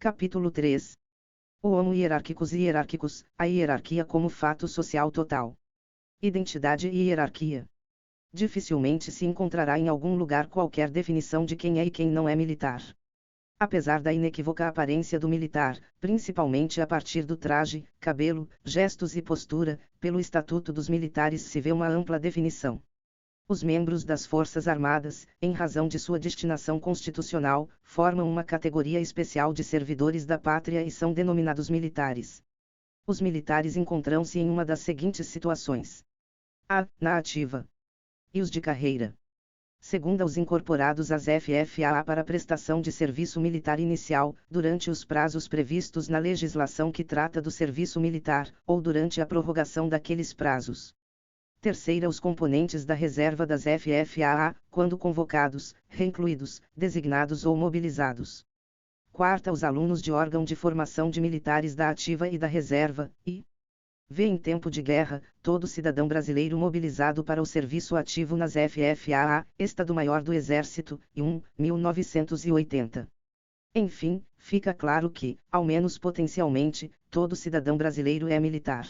Capítulo 3. O Homo hierárquicos e hierárquicos, a hierarquia como fato social total. Identidade e hierarquia. Dificilmente se encontrará em algum lugar qualquer definição de quem é e quem não é militar. Apesar da inequívoca aparência do militar, principalmente a partir do traje, cabelo, gestos e postura, pelo Estatuto dos Militares se vê uma ampla definição. Os membros das Forças Armadas, em razão de sua destinação constitucional, formam uma categoria especial de servidores da pátria e são denominados militares. Os militares encontram-se em uma das seguintes situações: a. Na ativa. E os de carreira. Segunda, os incorporados às FFAA para prestação de serviço militar inicial, durante os prazos previstos na legislação que trata do serviço militar, ou durante a prorrogação daqueles prazos. Terceira, os componentes da reserva das FFAA, quando convocados, reincluídos, designados ou mobilizados. Quarta, os alunos de órgão de formação de militares da ativa e da reserva, e v. Em tempo de guerra, todo cidadão brasileiro mobilizado para o serviço ativo nas FFAA, Estado-Maior do Exército, e 1980. Enfim, fica claro que, ao menos potencialmente, todo cidadão brasileiro é militar.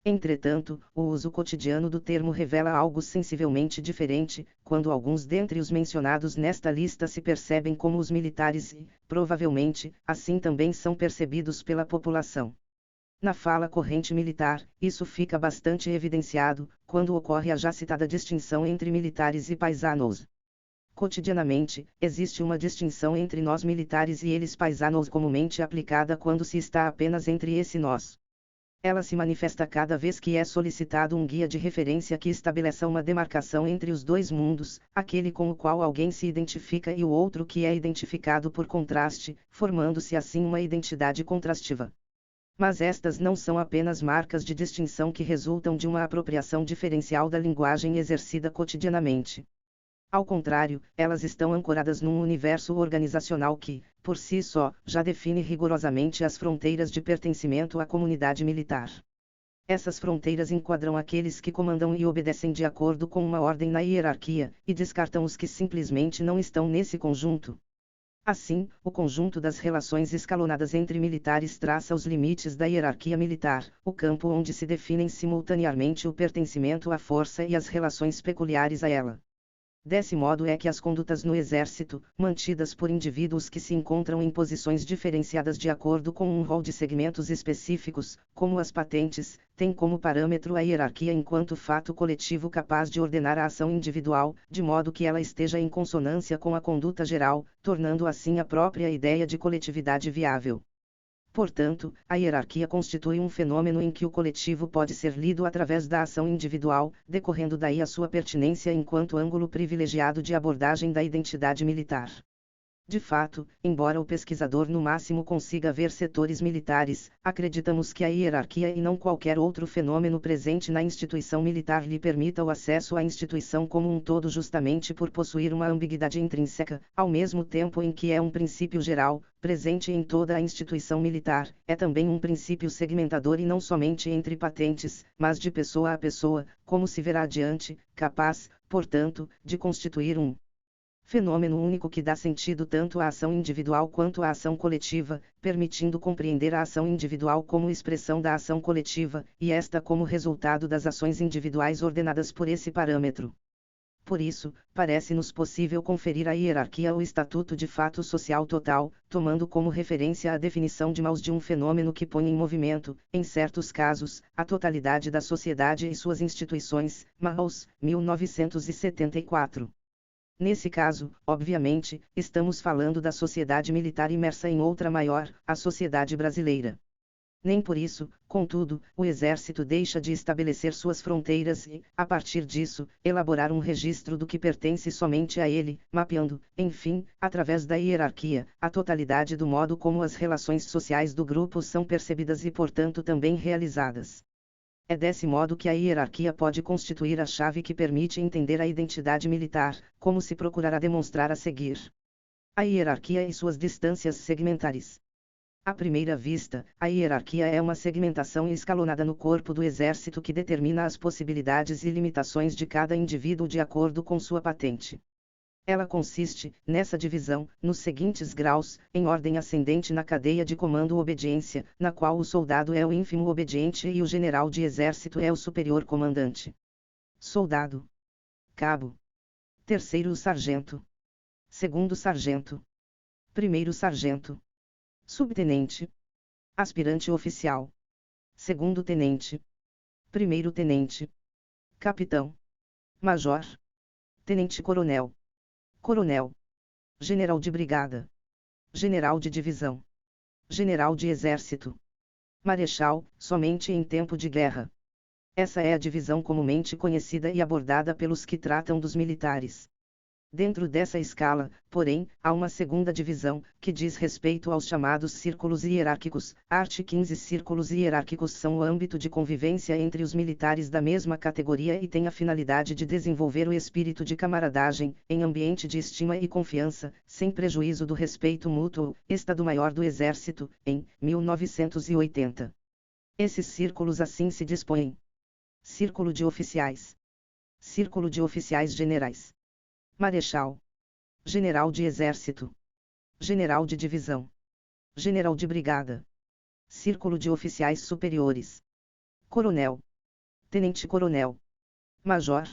Entretanto, o uso cotidiano do termo revela algo sensivelmente diferente, quando alguns dentre os mencionados nesta lista se percebem como os militares e, provavelmente, assim também são percebidos pela população. Na fala corrente militar, isso fica bastante evidenciado, quando ocorre a já citada distinção entre militares e paisanos. Cotidianamente, existe uma distinção entre nós militares e eles paisanos comumente aplicada quando se está apenas entre esse nós. Ela se manifesta cada vez que é solicitado um guia de referência que estabeleça uma demarcação entre os dois mundos, aquele com o qual alguém se identifica e o outro que é identificado por contraste, formando-se assim uma identidade contrastiva. Mas estas não são apenas marcas de distinção que resultam de uma apropriação diferencial da linguagem exercida cotidianamente. Ao contrário, elas estão ancoradas num universo organizacional que, por si só, já define rigorosamente as fronteiras de pertencimento à comunidade militar. Essas fronteiras enquadram aqueles que comandam e obedecem de acordo com uma ordem na hierarquia, e descartam os que simplesmente não estão nesse conjunto. Assim, o conjunto das relações escalonadas entre militares traça os limites da hierarquia militar, o campo onde se definem simultaneamente o pertencimento à força e as relações peculiares a ela. Desse modo é que as condutas no Exército, mantidas por indivíduos que se encontram em posições diferenciadas de acordo com um rol de segmentos específicos, como as patentes, têm como parâmetro a hierarquia enquanto fato coletivo capaz de ordenar a ação individual, de modo que ela esteja em consonância com a conduta geral, tornando assim a própria ideia de coletividade viável. Portanto, a hierarquia constitui um fenômeno em que o coletivo pode ser lido através da ação individual, decorrendo daí a sua pertinência enquanto ângulo privilegiado de abordagem da identidade militar. De fato, embora o pesquisador no máximo consiga ver setores militares, acreditamos que a hierarquia e não qualquer outro fenômeno presente na instituição militar lhe permita o acesso à instituição como um todo justamente por possuir uma ambiguidade intrínseca, ao mesmo tempo em que é um princípio geral, presente em toda a instituição militar, é também um princípio segmentador e não somente entre patentes, mas de pessoa a pessoa, como se verá adiante, capaz, portanto, de constituir um fenômeno único que dá sentido tanto à ação individual quanto à ação coletiva, permitindo compreender a ação individual como expressão da ação coletiva, e esta como resultado das ações individuais ordenadas por esse parâmetro. Por isso, parece-nos possível conferir à hierarquia o estatuto de fato social total, tomando como referência a definição de Maus de um fenômeno que põe em movimento, em certos casos, a totalidade da sociedade e suas instituições, Maus, 1974. Nesse caso, obviamente, estamos falando da sociedade militar imersa em outra maior, a sociedade brasileira. Nem por isso, contudo, o Exército deixa de estabelecer suas fronteiras e, a partir disso, elaborar um registro do que pertence somente a ele, mapeando, enfim, através da hierarquia, a totalidade do modo como as relações sociais do grupo são percebidas e portanto também realizadas. É desse modo que a hierarquia pode constituir a chave que permite entender a identidade militar, como se procurará demonstrar a seguir. A hierarquia e suas distâncias segmentares. À primeira vista, a hierarquia é uma segmentação escalonada no corpo do Exército que determina as possibilidades e limitações de cada indivíduo de acordo com sua patente. Ela consiste, nessa divisão, nos seguintes graus, em ordem ascendente na cadeia de comando-obediência, na qual o soldado é o ínfimo obediente e o general de exército é o superior comandante. Soldado. Cabo. Terceiro sargento. Segundo sargento. Primeiro sargento. Subtenente. Aspirante oficial. Segundo tenente. Primeiro tenente. Capitão. Major. Tenente-coronel. Coronel. General de brigada. General de divisão. General de exército. Marechal, somente em tempo de guerra. Essa é a divisão comumente conhecida e abordada pelos que tratam dos militares. Dentro dessa escala, porém, há uma segunda divisão, que diz respeito aos chamados círculos hierárquicos. Art. 15 Círculos hierárquicos são o âmbito de convivência entre os militares da mesma categoria e têm a finalidade de desenvolver o espírito de camaradagem, em ambiente de estima e confiança, sem prejuízo do respeito mútuo. Estado-Maior do Exército, em 1980. Esses círculos assim se dispõem: Círculo de Oficiais. Círculo de Oficiais Generais. Marechal. General de Exército. General de Divisão. General de Brigada. Círculo de Oficiais Superiores. Coronel. Tenente-Coronel. Major.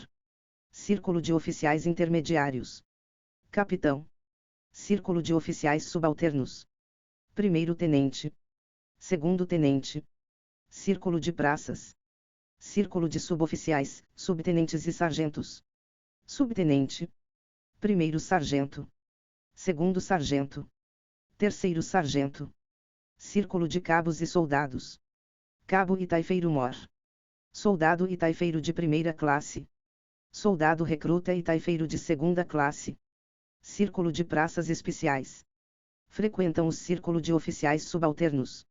Círculo de Oficiais Intermediários. Capitão. Círculo de Oficiais Subalternos. Primeiro Tenente. Segundo Tenente. Círculo de Praças. Círculo de Suboficiais, Subtenentes e Sargentos. Subtenente. Primeiro Sargento. Segundo Sargento. Terceiro Sargento. Círculo de Cabos e Soldados. Cabo e Taifeiro-Mor. Soldado e taifeiro de primeira classe. Soldado recruta e taifeiro de segunda classe. Círculo de Praças Especiais. Frequentam o Círculo de Oficiais Subalternos.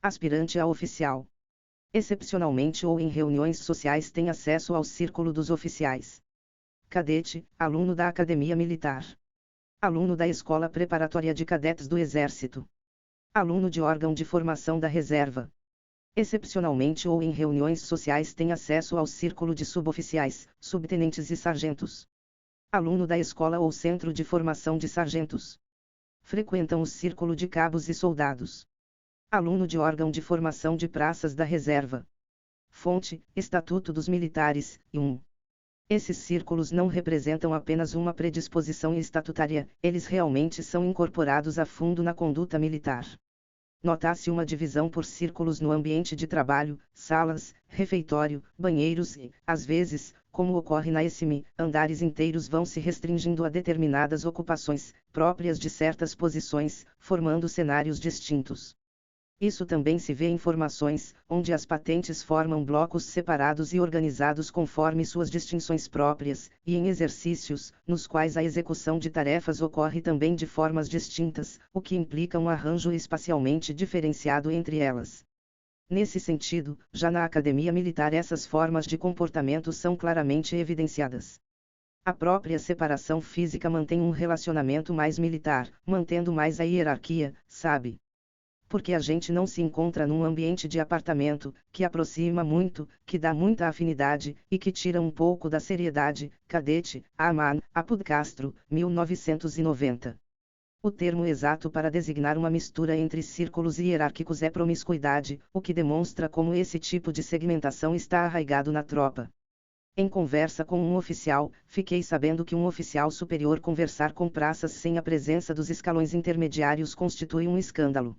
Aspirante a oficial. Excepcionalmente ou em reuniões sociais tem acesso ao Círculo dos Oficiais. Cadete, aluno da Academia Militar. Aluno da Escola Preparatória de Cadetes do Exército. Aluno de órgão de formação da Reserva. Excepcionalmente ou em reuniões sociais tem acesso ao Círculo de Suboficiais, Subtenentes e Sargentos. Aluno da Escola ou Centro de Formação de Sargentos. Frequentam o Círculo de Cabos e Soldados. Aluno de órgão de formação de Praças da Reserva. Fonte: Estatuto dos Militares, e 1. Esses círculos não representam apenas uma predisposição estatutária, eles realmente são incorporados a fundo na conduta militar. Nota-se uma divisão por círculos no ambiente de trabalho, salas, refeitório, banheiros e, às vezes, como ocorre na ESMI, andares inteiros vão se restringindo a determinadas ocupações, próprias de certas posições, formando cenários distintos. Isso também se vê em formações, onde as patentes formam blocos separados e organizados conforme suas distinções próprias, e em exercícios, nos quais a execução de tarefas ocorre também de formas distintas, o que implica um arranjo espacialmente diferenciado entre elas. Nesse sentido, já na academia militar essas formas de comportamento são claramente evidenciadas. A própria separação física mantém um relacionamento mais militar, mantendo mais a hierarquia, sabe? Porque a gente não se encontra num ambiente de apartamento, que aproxima muito, que dá muita afinidade, e que tira um pouco da seriedade. Cadete, Aman, Apud Castro, 1990. O termo exato para designar uma mistura entre círculos hierárquicos é promiscuidade, o que demonstra como esse tipo de segmentação está arraigado na tropa. Em conversa com um oficial, fiquei sabendo que um oficial superior conversar com praças sem a presença dos escalões intermediários constitui um escândalo.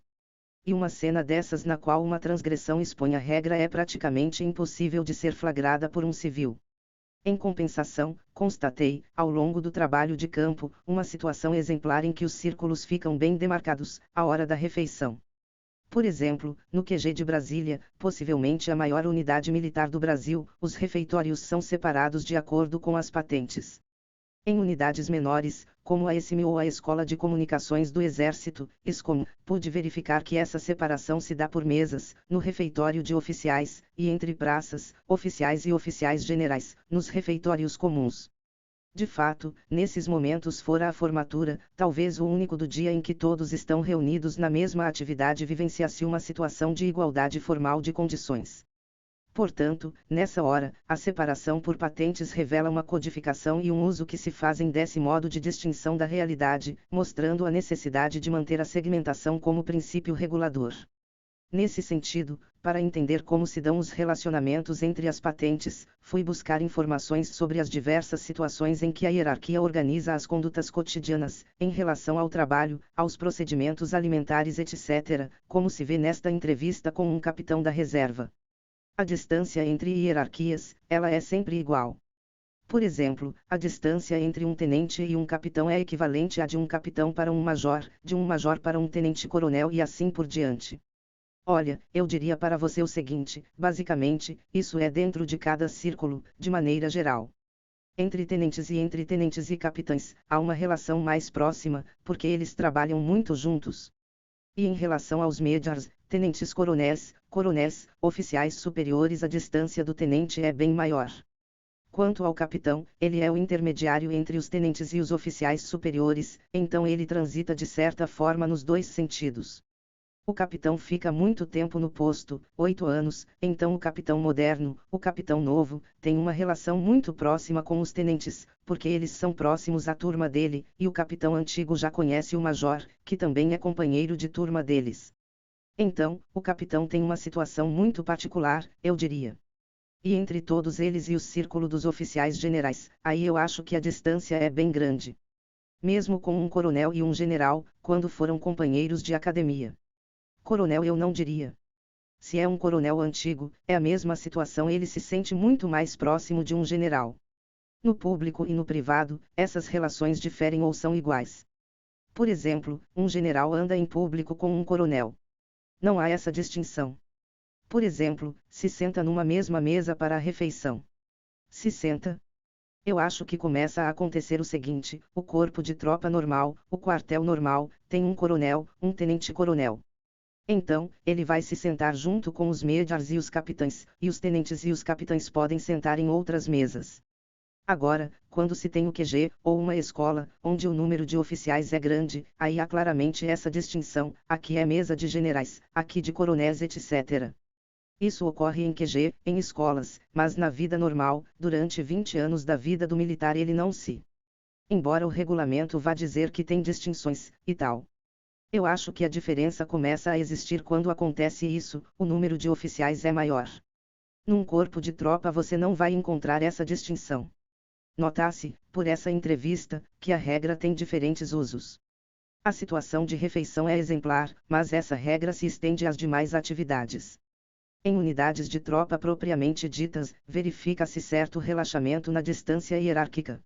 E uma cena dessas na qual uma transgressão expõe a regra é praticamente impossível de ser flagrada por um civil. Em compensação, constatei, ao longo do trabalho de campo, uma situação exemplar em que os círculos ficam bem demarcados, à hora da refeição. Por exemplo, no QG de Brasília, possivelmente a maior unidade militar do Brasil, os refeitórios são separados de acordo com as patentes. Em unidades menores, como a ESMI ou a Escola de Comunicações do Exército, ESCOM, pude verificar que essa separação se dá por mesas, no refeitório de oficiais, e entre praças, oficiais e oficiais generais, nos refeitórios comuns. De fato, nesses momentos fora a formatura, talvez o único do dia em que todos estão reunidos na mesma atividade vivencia-se uma situação de igualdade formal de condições. Portanto, nessa hora, a separação por patentes revela uma codificação e um uso que se fazem desse modo de distinção da realidade, mostrando a necessidade de manter a segmentação como princípio regulador. Nesse sentido, para entender como se dão os relacionamentos entre as patentes, fui buscar informações sobre as diversas situações em que a hierarquia organiza as condutas cotidianas, em relação ao trabalho, aos procedimentos alimentares, etc., como se vê nesta entrevista com um capitão da reserva. A distância entre hierarquias, ela é sempre igual. Por exemplo, a distância entre um tenente e um capitão é equivalente à de um capitão para um major, de um major para um tenente-coronel e assim por diante. Olha, eu diria para você o seguinte: basicamente, isso é dentro de cada círculo, de maneira geral. Entre tenentes e capitães, há uma relação mais próxima, porque eles trabalham muito juntos. E em relação aos majors, tenentes-coronéis, oficiais superiores, a distância do tenente é bem maior. Quanto ao capitão, ele é o intermediário entre os tenentes e os oficiais superiores, então ele transita de certa forma nos dois sentidos. O capitão fica muito tempo no posto, 8 anos, então o capitão moderno, o capitão novo, tem uma relação muito próxima com os tenentes, porque eles são próximos à turma dele, e o capitão antigo já conhece o major, que também é companheiro de turma deles. Então, o capitão tem uma situação muito particular, eu diria. E entre todos eles e o círculo dos oficiais generais, aí eu acho que a distância é bem grande. Mesmo com um coronel e um general, quando foram companheiros de academia. Coronel eu não diria. Se é um coronel antigo, é a mesma situação, ele se sente muito mais próximo de um general. No público e no privado, essas relações diferem ou são iguais. Por exemplo, um general anda em público com um coronel. Não há essa distinção. Por exemplo, se senta numa mesma mesa para a refeição. Se senta. Eu acho que começa a acontecer o seguinte: o corpo de tropa normal, o quartel normal, tem um coronel, um tenente-coronel. Então, ele vai se sentar junto com os majors e os capitães, e os tenentes e os capitães podem sentar em outras mesas. Agora, quando se tem o QG, ou uma escola, onde o número de oficiais é grande, aí há claramente essa distinção: aqui é mesa de generais, aqui de coronéis, etc. Isso ocorre em QG, em escolas, mas na vida normal, durante 20 anos da vida do militar ele não se. Embora o regulamento vá dizer que tem distinções, e tal. Eu acho que a diferença começa a existir quando acontece isso: o número de oficiais é maior. Num corpo de tropa você não vai encontrar essa distinção. Nota-se, por essa entrevista, que a regra tem diferentes usos. A situação de refeição é exemplar, mas essa regra se estende às demais atividades. Em unidades de tropa propriamente ditas, verifica-se certo relaxamento na distância hierárquica.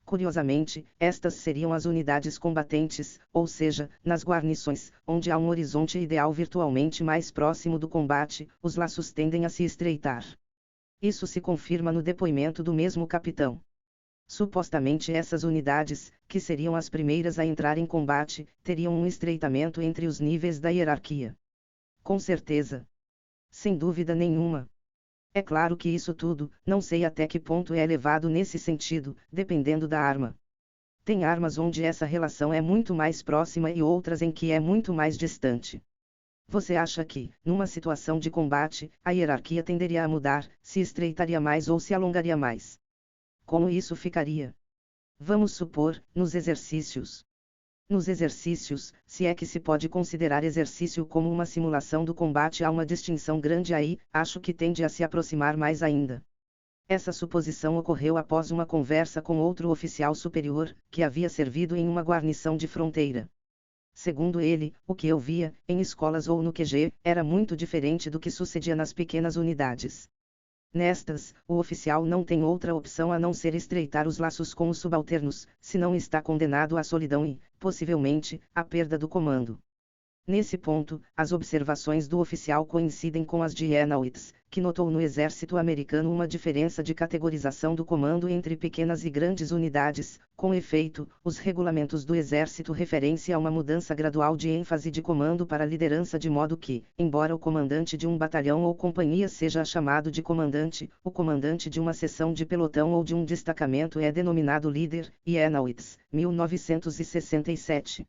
Curiosamente, estas seriam as unidades combatentes, ou seja, nas guarnições, onde há um horizonte ideal virtualmente mais próximo do combate, os laços tendem a se estreitar. Isso se confirma no depoimento do mesmo capitão. Supostamente essas unidades, que seriam as primeiras a entrar em combate, teriam um estreitamento entre os níveis da hierarquia. Com certeza. Sem dúvida nenhuma. É claro que isso tudo, não sei até que ponto é levado nesse sentido, dependendo da arma. Tem armas onde essa relação é muito mais próxima e outras em que é muito mais distante. Você acha que, numa situação de combate, a hierarquia tenderia a mudar, se estreitaria mais ou se alongaria mais? Como isso ficaria? Vamos supor, nos exercícios. Nos exercícios, se é que se pode considerar exercício como uma simulação do combate, há uma distinção grande aí, acho que tende a se aproximar mais ainda. Essa suposição ocorreu após uma conversa com outro oficial superior, que havia servido em uma guarnição de fronteira. Segundo ele, o que eu via, em escolas ou no QG, era muito diferente do que sucedia nas pequenas unidades. Nestas, o oficial não tem outra opção a não ser estreitar os laços com os subalternos, senão está condenado à solidão e, possivelmente, à perda do comando. Nesse ponto, as observações do oficial coincidem com as de Reynolds, que notou no exército americano uma diferença de categorização do comando entre pequenas e grandes unidades. Com efeito, os regulamentos do exército referem-se a uma mudança gradual de ênfase de comando para liderança, de modo que, embora o comandante de um batalhão ou companhia seja chamado de comandante, o comandante de uma seção de pelotão ou de um destacamento é denominado líder. Reynolds, 1967.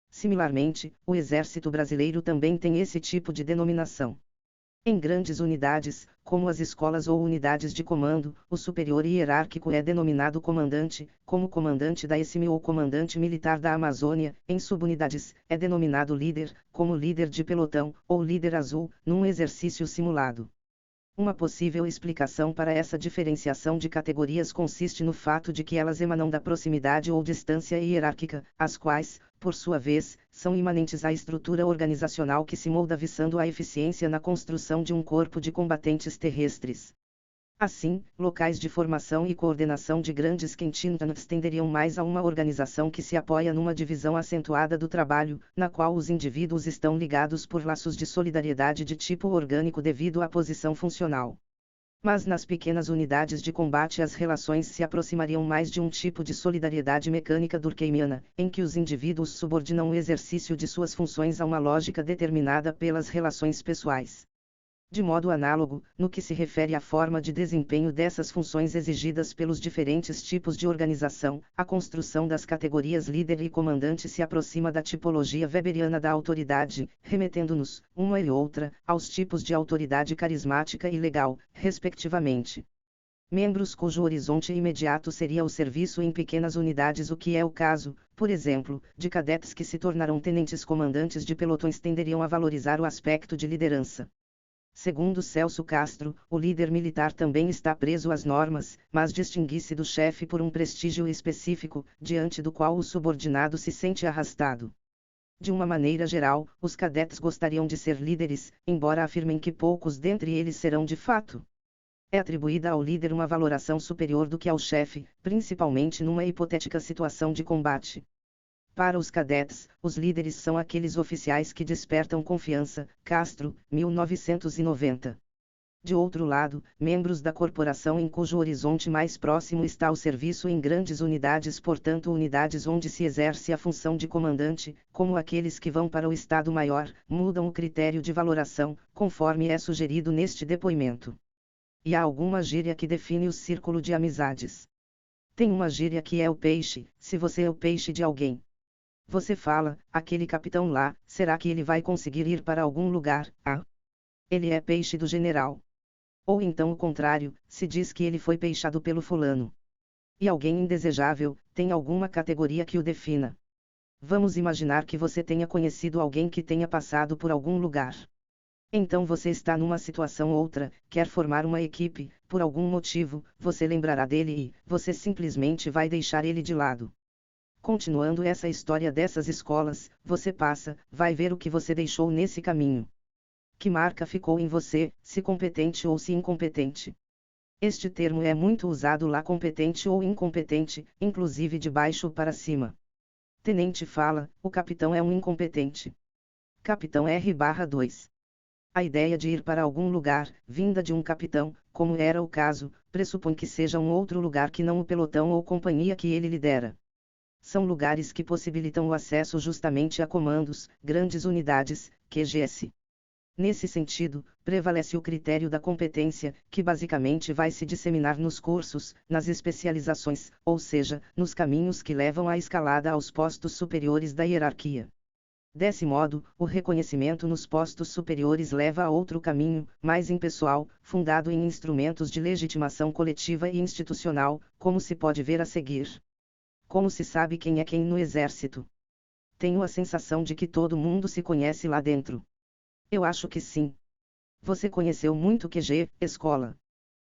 Similarmente, o Exército Brasileiro também tem esse tipo de denominação. Em grandes unidades, como as escolas ou unidades de comando, o superior hierárquico é denominado comandante, como comandante da ESM ou comandante militar da Amazônia. Em subunidades, é denominado líder, como líder de pelotão, ou líder azul, num exercício simulado. Uma possível explicação para essa diferenciação de categorias consiste no fato de que elas emanam da proximidade ou distância hierárquica, as quais, por sua vez, são imanentes à estrutura organizacional que se molda visando a eficiência na construção de um corpo de combatentes terrestres. Assim, locais de formação e coordenação de grandes cantinas tenderiam mais a uma organização que se apoia numa divisão acentuada do trabalho, na qual os indivíduos estão ligados por laços de solidariedade de tipo orgânico devido à posição funcional. Mas nas pequenas unidades de combate as relações se aproximariam mais de um tipo de solidariedade mecânica durkheimiana, em que os indivíduos subordinam o exercício de suas funções a uma lógica determinada pelas relações pessoais. De modo análogo, no que se refere à forma de desempenho dessas funções exigidas pelos diferentes tipos de organização, a construção das categorias líder e comandante se aproxima da tipologia weberiana da autoridade, remetendo-nos, uma e outra, aos tipos de autoridade carismática e legal, respectivamente. Membros cujo horizonte imediato seria o serviço em pequenas unidades, o que é o caso, por exemplo, de cadetes que se tornarão tenentes comandantes de pelotões, tenderiam a valorizar o aspecto de liderança. Segundo Celso Castro, o líder militar também está preso às normas, mas distingue-se do chefe por um prestígio específico, diante do qual o subordinado se sente arrastado. De uma maneira geral, os cadetes gostariam de ser líderes, embora afirmem que poucos dentre eles serão de fato. É atribuída ao líder uma valoração superior do que ao chefe, principalmente numa hipotética situação de combate. Para os cadetes, os líderes são aqueles oficiais que despertam confiança. Castro, 1990. De outro lado, membros da corporação em cujo horizonte mais próximo está o serviço em grandes unidades, portanto unidades onde se exerce a função de comandante, como aqueles que vão para o Estado-Maior, mudam o critério de valoração, conforme é sugerido neste depoimento. E há alguma gíria que define o círculo de amizades. Tem uma gíria que é o peixe, se você é o peixe de alguém. Você fala, aquele capitão lá, será que ele vai conseguir ir para algum lugar? Ah! Ele é peixe do general. Ou então o contrário, se diz que ele foi peixado pelo fulano. E alguém indesejável, tem alguma categoria que o defina. Vamos imaginar que você tenha conhecido alguém que tenha passado por algum lugar. Então você está numa situação outra, quer formar uma equipe, por algum motivo, você lembrará dele e, você simplesmente vai deixar ele de lado. Continuando essa história dessas escolas, você passa, vai ver o que você deixou nesse caminho. Que marca ficou em você, se competente ou se incompetente. Este termo é muito usado lá, competente ou incompetente, inclusive de baixo para cima. Tenente fala, o capitão é um incompetente. Capitão R/2. A ideia de ir para algum lugar, vinda de um capitão, como era o caso, pressupõe que seja um outro lugar que não o pelotão ou companhia que ele lidera. São lugares que possibilitam o acesso justamente a comandos, grandes unidades, QGS. Nesse sentido, prevalece o critério da competência, que basicamente vai se disseminar nos cursos, nas especializações, ou seja, nos caminhos que levam à escalada aos postos superiores da hierarquia. Desse modo, o reconhecimento nos postos superiores leva a outro caminho, mais impessoal, fundado em instrumentos de legitimação coletiva e institucional, como se pode ver a seguir. Como se sabe quem é quem no exército? Tenho a sensação de que todo mundo se conhece lá dentro. Eu acho que sim. Você conheceu muito QG, escola.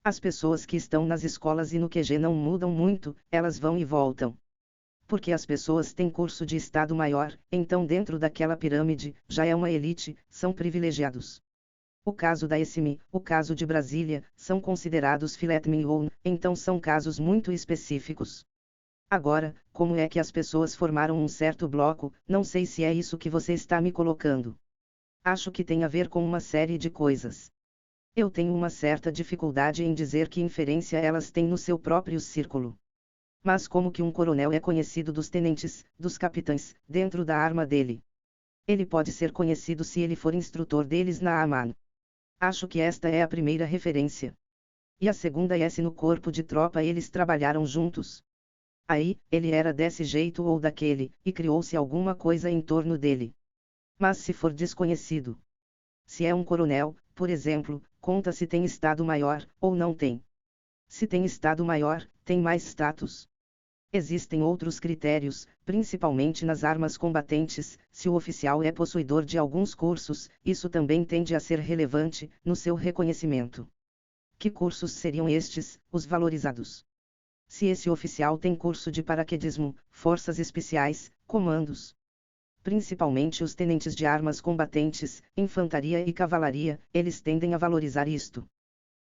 As pessoas que estão nas escolas e no QG não mudam muito, elas vão e voltam. Porque as pessoas têm curso de Estado Maior, então dentro daquela pirâmide, já é uma elite, são privilegiados. O caso da ESM, o caso de Brasília, são considerados filet mignon, então são casos muito específicos. Agora, como é que as pessoas formaram um certo bloco, não sei se é isso que você está me colocando. Acho que tem a ver com uma série de coisas. Eu tenho uma certa dificuldade em dizer que inferência elas têm no seu próprio círculo. Mas como que um coronel é conhecido dos tenentes, dos capitães, dentro da arma dele? Ele pode ser conhecido se ele for instrutor deles na AMAN. Acho que esta é a primeira referência. E a segunda é se no corpo de tropa eles trabalharam juntos. Aí, ele era desse jeito ou daquele, e criou-se alguma coisa em torno dele. Mas se for desconhecido, Se é um coronel, por exemplo, conta se tem Estado-Maior, ou não tem. Se tem Estado-Maior, tem mais status. Existem outros critérios, principalmente nas armas combatentes. Se o oficial é possuidor de alguns cursos, isso também tende a ser relevante no seu reconhecimento. Que cursos seriam estes, os valorizados? Se esse oficial tem curso de paraquedismo, forças especiais, comandos. Principalmente os tenentes de armas combatentes, infantaria e cavalaria, eles tendem a valorizar isto.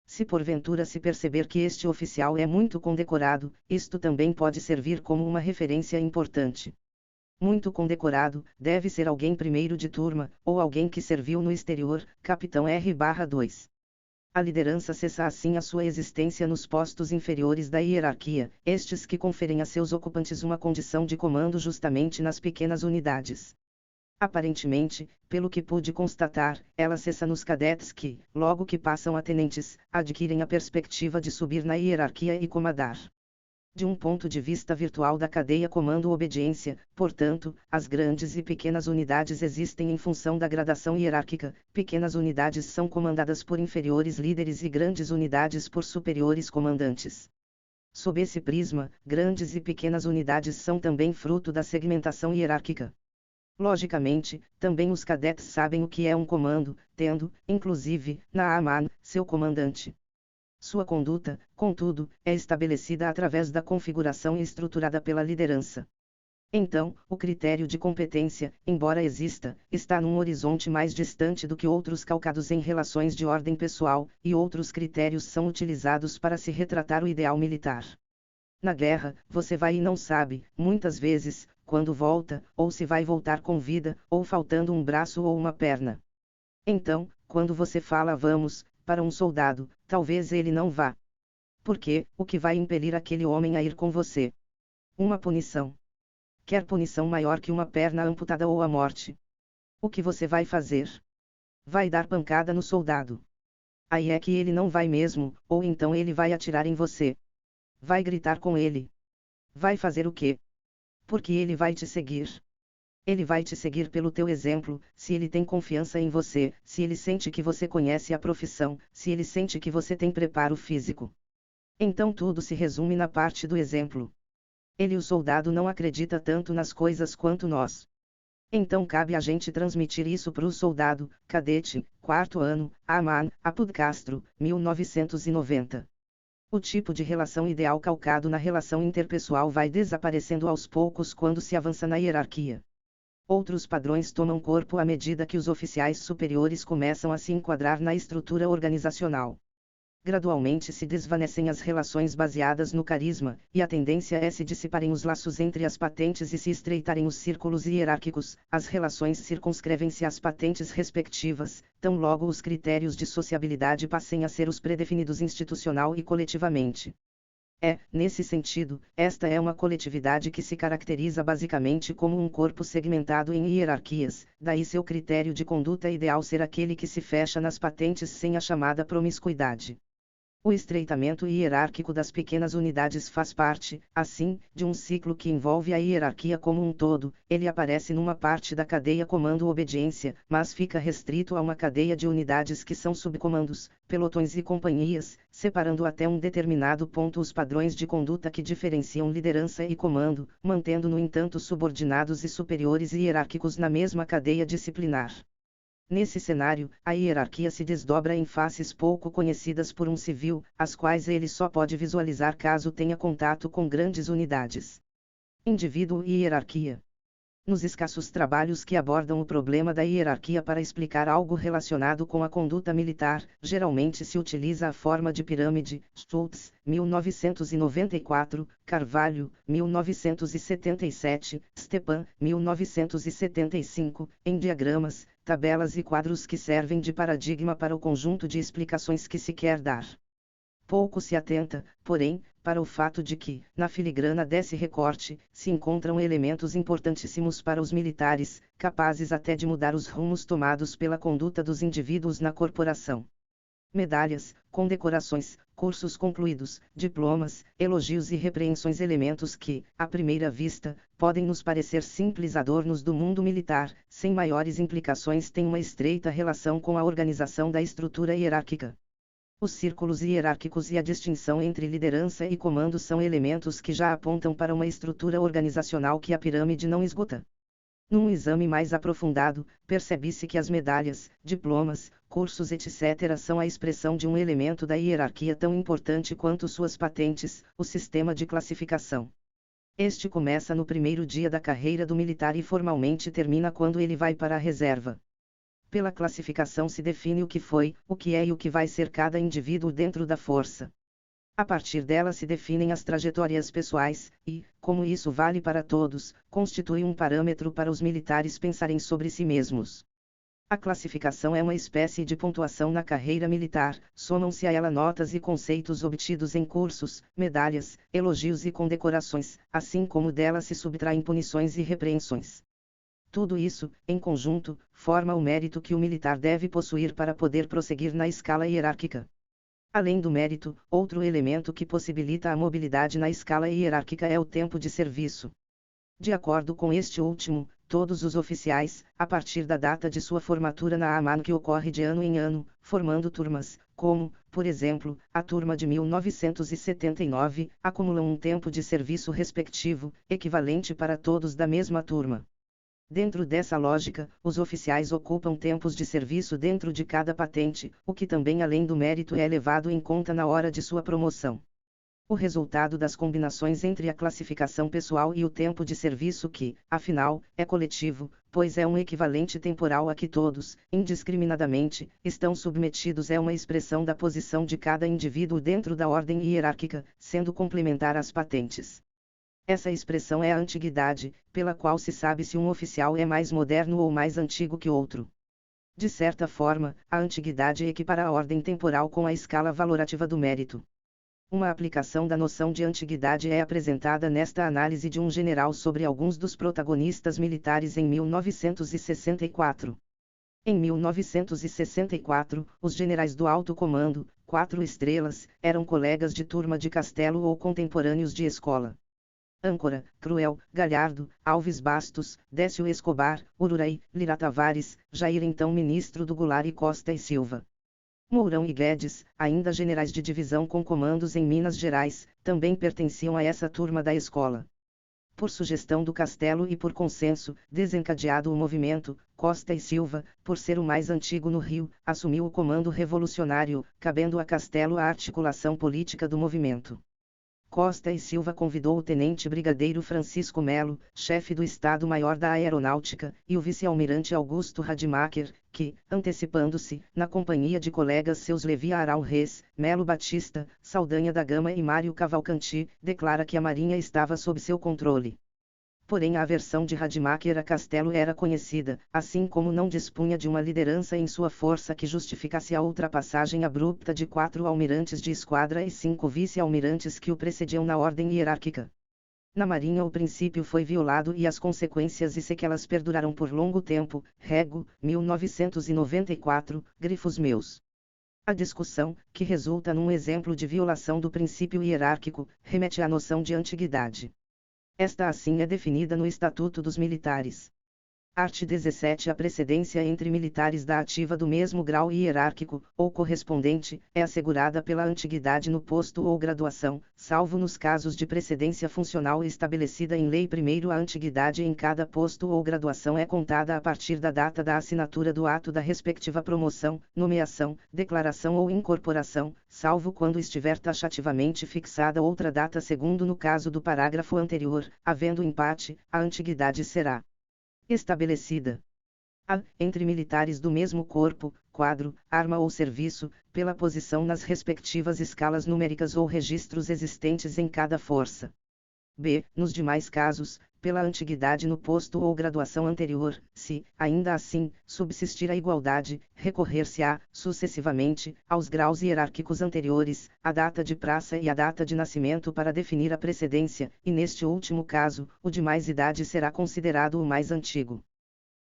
Se porventura se perceber que este oficial é muito condecorado, isto também pode servir como uma referência importante. Muito condecorado, deve ser alguém primeiro de turma, ou alguém que serviu no exterior, capitão R/2. A liderança cessa assim a sua existência nos postos inferiores da hierarquia, estes que conferem a seus ocupantes uma condição de comando justamente nas pequenas unidades. Aparentemente, pelo que pude constatar, ela cessa nos cadetes que, logo que passam a tenentes, adquirem a perspectiva de subir na hierarquia e comandar. De um ponto de vista virtual da cadeia comando-obediência, portanto, as grandes e pequenas unidades existem em função da gradação hierárquica. Pequenas unidades são comandadas por inferiores líderes e grandes unidades por superiores comandantes. Sob esse prisma, grandes e pequenas unidades são também fruto da segmentação hierárquica. Logicamente, também os cadetes sabem o que é um comando, tendo, inclusive, na AMAN, seu comandante. Sua conduta, contudo, é estabelecida através da configuração estruturada pela liderança. Então, o critério de competência, embora exista, está num horizonte mais distante do que outros calcados em relações de ordem pessoal, e outros critérios são utilizados para se retratar o ideal militar. Na guerra, você vai e não sabe, muitas vezes, quando volta, ou se vai voltar com vida, ou faltando um braço ou uma perna. Então, quando você fala vamos, para um soldado, talvez ele não vá. Porque, o que vai impelir aquele homem a ir com você? Uma punição. Quer punição maior que uma perna amputada ou a morte? O que você vai fazer? Vai dar pancada no soldado. Aí é que ele não vai mesmo, ou então ele vai atirar em você. Vai gritar com ele. Vai fazer o quê? Porque ele vai te seguir. Ele vai te seguir pelo teu exemplo, se ele tem confiança em você, se ele sente que você conhece a profissão, se ele sente que você tem preparo físico. Então tudo se resume na parte do exemplo. Ele, o soldado, não acredita tanto nas coisas quanto nós. Então cabe a gente transmitir isso para o soldado, cadete, 4º ano, Aman, Apud Castro, 1990. O tipo de relação ideal calcado na relação interpessoal vai desaparecendo aos poucos quando se avança na hierarquia. Outros padrões tomam corpo à medida que os oficiais superiores começam a se enquadrar na estrutura organizacional. Gradualmente se desvanecem as relações baseadas no carisma, e a tendência é se dissiparem os laços entre as patentes e se estreitarem os círculos hierárquicos. As relações circunscrevem-se às patentes respectivas, tão logo os critérios de sociabilidade passem a ser os predefinidos institucional e coletivamente. Nesse sentido, esta é uma coletividade que se caracteriza basicamente como um corpo segmentado em hierarquias, daí seu critério de conduta ideal ser aquele que se fecha nas patentes sem a chamada promiscuidade. O estreitamento hierárquico das pequenas unidades faz parte, assim, de um ciclo que envolve a hierarquia como um todo. Ele aparece numa parte da cadeia comando-obediência, mas fica restrito a uma cadeia de unidades que são subcomandos, pelotões e companhias, separando até um determinado ponto os padrões de conduta que diferenciam liderança e comando, mantendo no entanto subordinados e superiores hierárquicos na mesma cadeia disciplinar. Nesse cenário, a hierarquia se desdobra em faces pouco conhecidas por um civil, as quais ele só pode visualizar caso tenha contato com grandes unidades. Indivíduo e hierarquia. Nos escassos trabalhos que abordam o problema da hierarquia para explicar algo relacionado com a conduta militar, geralmente se utiliza a forma de pirâmide. Stultz, 1994, Carvalho, 1977, Stepan, 1975, em diagramas, tabelas e quadros que servem de paradigma para o conjunto de explicações que se quer dar. Pouco se atenta, porém, para o fato de que, na filigrana desse recorte, se encontram elementos importantíssimos para os militares, capazes até de mudar os rumos tomados pela conduta dos indivíduos na corporação. medalhas, condecorações, cursos concluídos, diplomas, elogios e repreensões, elementos que, à primeira vista, podem nos parecer simples adornos do mundo militar, sem maiores implicações têm uma estreita relação com a organização da estrutura hierárquica. Os círculos hierárquicos e a distinção entre liderança e comando são elementos que já apontam para uma estrutura organizacional que a pirâmide não esgota. Num exame mais aprofundado, percebe-se que as medalhas, diplomas, cursos etc. são a expressão de um elemento da hierarquia tão importante quanto suas patentes, o sistema de classificação. Este começa no primeiro dia da carreira do militar e formalmente termina quando ele vai para a reserva. Pela classificação se define o que foi, o que é e o que vai ser cada indivíduo dentro da força. A partir dela se definem as trajetórias pessoais, e, como isso vale para todos, constitui um parâmetro para os militares pensarem sobre si mesmos. A classificação é uma espécie de pontuação na carreira militar, somam-se a ela notas e conceitos obtidos em cursos, medalhas, elogios e condecorações, assim como dela se subtraem punições e repreensões. Tudo isso, em conjunto, forma o mérito que o militar deve possuir para poder prosseguir na escala hierárquica. Além do mérito, outro elemento que possibilita a mobilidade na escala hierárquica é o tempo de serviço. De acordo com este último, todos os oficiais, a partir da data de sua formatura na AMAN, que ocorre de ano em ano, formando turmas, como, por exemplo, a turma de 1979, acumulam um tempo de serviço respectivo, equivalente para todos da mesma turma. Dentro dessa lógica, os oficiais ocupam tempos de serviço dentro de cada patente, o que também além do mérito é levado em conta na hora de sua promoção. O resultado das combinações entre a classificação pessoal e o tempo de serviço que, afinal, é coletivo, pois é um equivalente temporal a que todos, indiscriminadamente, estão submetidos é uma expressão da posição de cada indivíduo dentro da ordem hierárquica, sendo complementar às patentes. Essa expressão é a antiguidade, pela qual se sabe se um oficial é mais moderno ou mais antigo que outro. De certa forma, a antiguidade equipara a ordem temporal com a escala valorativa do mérito. Uma aplicação da noção de antiguidade é apresentada nesta análise de um general sobre alguns dos protagonistas militares em 1964. Em 1964, os generais do alto comando, 4 estrelas, eram colegas de turma de castelo ou contemporâneos de escola. Âncora, Cruel, Galhardo, Alves Bastos, Décio Escobar, Ururai, Lira Tavares, Jair então ministro do Goulart e Costa e Silva. Mourão e Guedes, ainda generais de divisão com comandos em Minas Gerais, também pertenciam a essa turma da escola. Por sugestão do Castelo e por consenso, desencadeado o movimento, Costa e Silva, por ser o mais antigo no Rio, assumiu o comando revolucionário, cabendo a Castelo a articulação política do movimento. Costa e Silva convidou o tenente-brigadeiro Francisco Melo, chefe do Estado-Maior da Aeronáutica, e o vice-almirante Augusto Rademacher, que, antecipando-se, na companhia de colegas seus Levi Aral Reis, Melo Batista, Saldanha da Gama e Mário Cavalcanti, declara que a Marinha estava sob seu controle. Porém a aversão de Rademacher a Castelo era conhecida, assim como não dispunha de uma liderança em sua força que justificasse a ultrapassagem abrupta de 4 almirantes de esquadra e 5 vice-almirantes que o precediam na ordem hierárquica. Na Marinha o princípio foi violado e as consequências e sequelas perduraram por longo tempo. Rego, 1994, grifos meus. A discussão, que resulta num exemplo de violação do princípio hierárquico, remete à noção de antiguidade. Esta assim é definida no Estatuto dos Militares. Art. 17. A precedência entre militares da ativa do mesmo grau hierárquico, ou correspondente, é assegurada pela antiguidade no posto ou graduação, salvo nos casos de precedência funcional estabelecida em lei. Primeiro, a antiguidade em cada posto ou graduação é contada a partir da data da assinatura do ato da respectiva promoção, nomeação, declaração ou incorporação, salvo quando estiver taxativamente fixada outra data. Segundo, no caso do parágrafo anterior, havendo empate, a antiguidade será estabelecida a. Entre militares do mesmo corpo, quadro, arma ou serviço, pela posição nas respectivas escalas numéricas ou registros existentes em cada força. B. Nos demais casos, pela antiguidade no posto ou graduação anterior, se, ainda assim, subsistir a igualdade, recorrer-se-á, sucessivamente, aos graus hierárquicos anteriores, a data de praça e a data de nascimento para definir a precedência, e neste último caso, o de mais idade será considerado o mais antigo.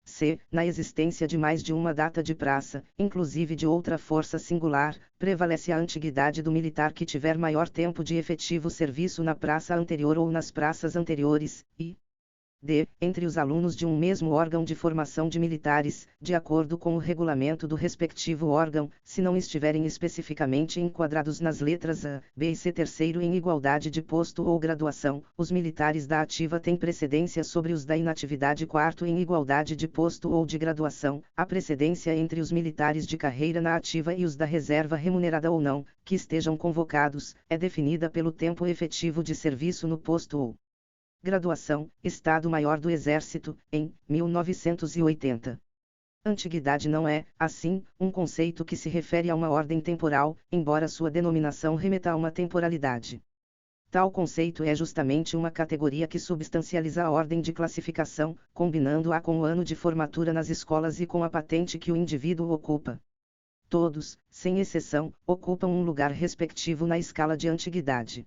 c. Na existência de mais de uma data de praça, inclusive de outra força singular, prevalece a antiguidade do militar que tiver maior tempo de efetivo serviço na praça anterior ou nas praças anteriores, e d. Entre os alunos de um mesmo órgão de formação de militares, de acordo com o regulamento do respectivo órgão, se não estiverem especificamente enquadrados nas letras A, B e C. Terceiro, em igualdade de posto ou graduação, os militares da ativa têm precedência sobre os da inatividade. Quarto, em igualdade de posto ou de graduação, a precedência entre os militares de carreira na ativa e os da reserva, remunerada ou não, que estejam convocados, é definida pelo tempo efetivo de serviço no posto ou graduação, Estado-Maior do Exército, em 1980. Antiguidade não é, assim, um conceito que se refere a uma ordem temporal, embora sua denominação remeta a uma temporalidade. Tal conceito é justamente uma categoria que substancializa a ordem de classificação, combinando-a com o ano de formatura nas escolas e com a patente que o indivíduo ocupa. Todos, sem exceção, ocupam um lugar respectivo na escala de antiguidade.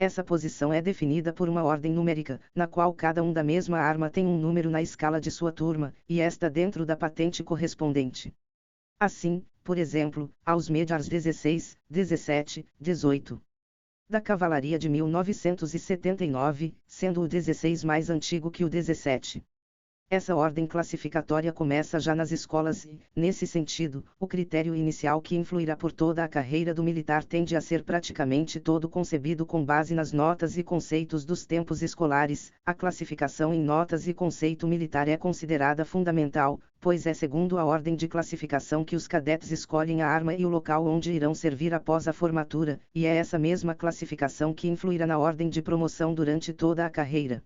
Essa posição é definida por uma ordem numérica, na qual cada um da mesma arma tem um número na escala de sua turma, e esta dentro da patente correspondente. Assim, por exemplo, aos Medjars 16, 17, 18. Da cavalaria de 1979, sendo o 16 mais antigo que o 17. Essa ordem classificatória começa já nas escolas e, nesse sentido, o critério inicial que influirá por toda a carreira do militar tende a ser praticamente todo concebido com base nas notas e conceitos dos tempos escolares. A classificação em notas e conceito militar é considerada fundamental, pois é segundo a ordem de classificação que os cadetes escolhem a arma e o local onde irão servir após a formatura, e é essa mesma classificação que influirá na ordem de promoção durante toda a carreira.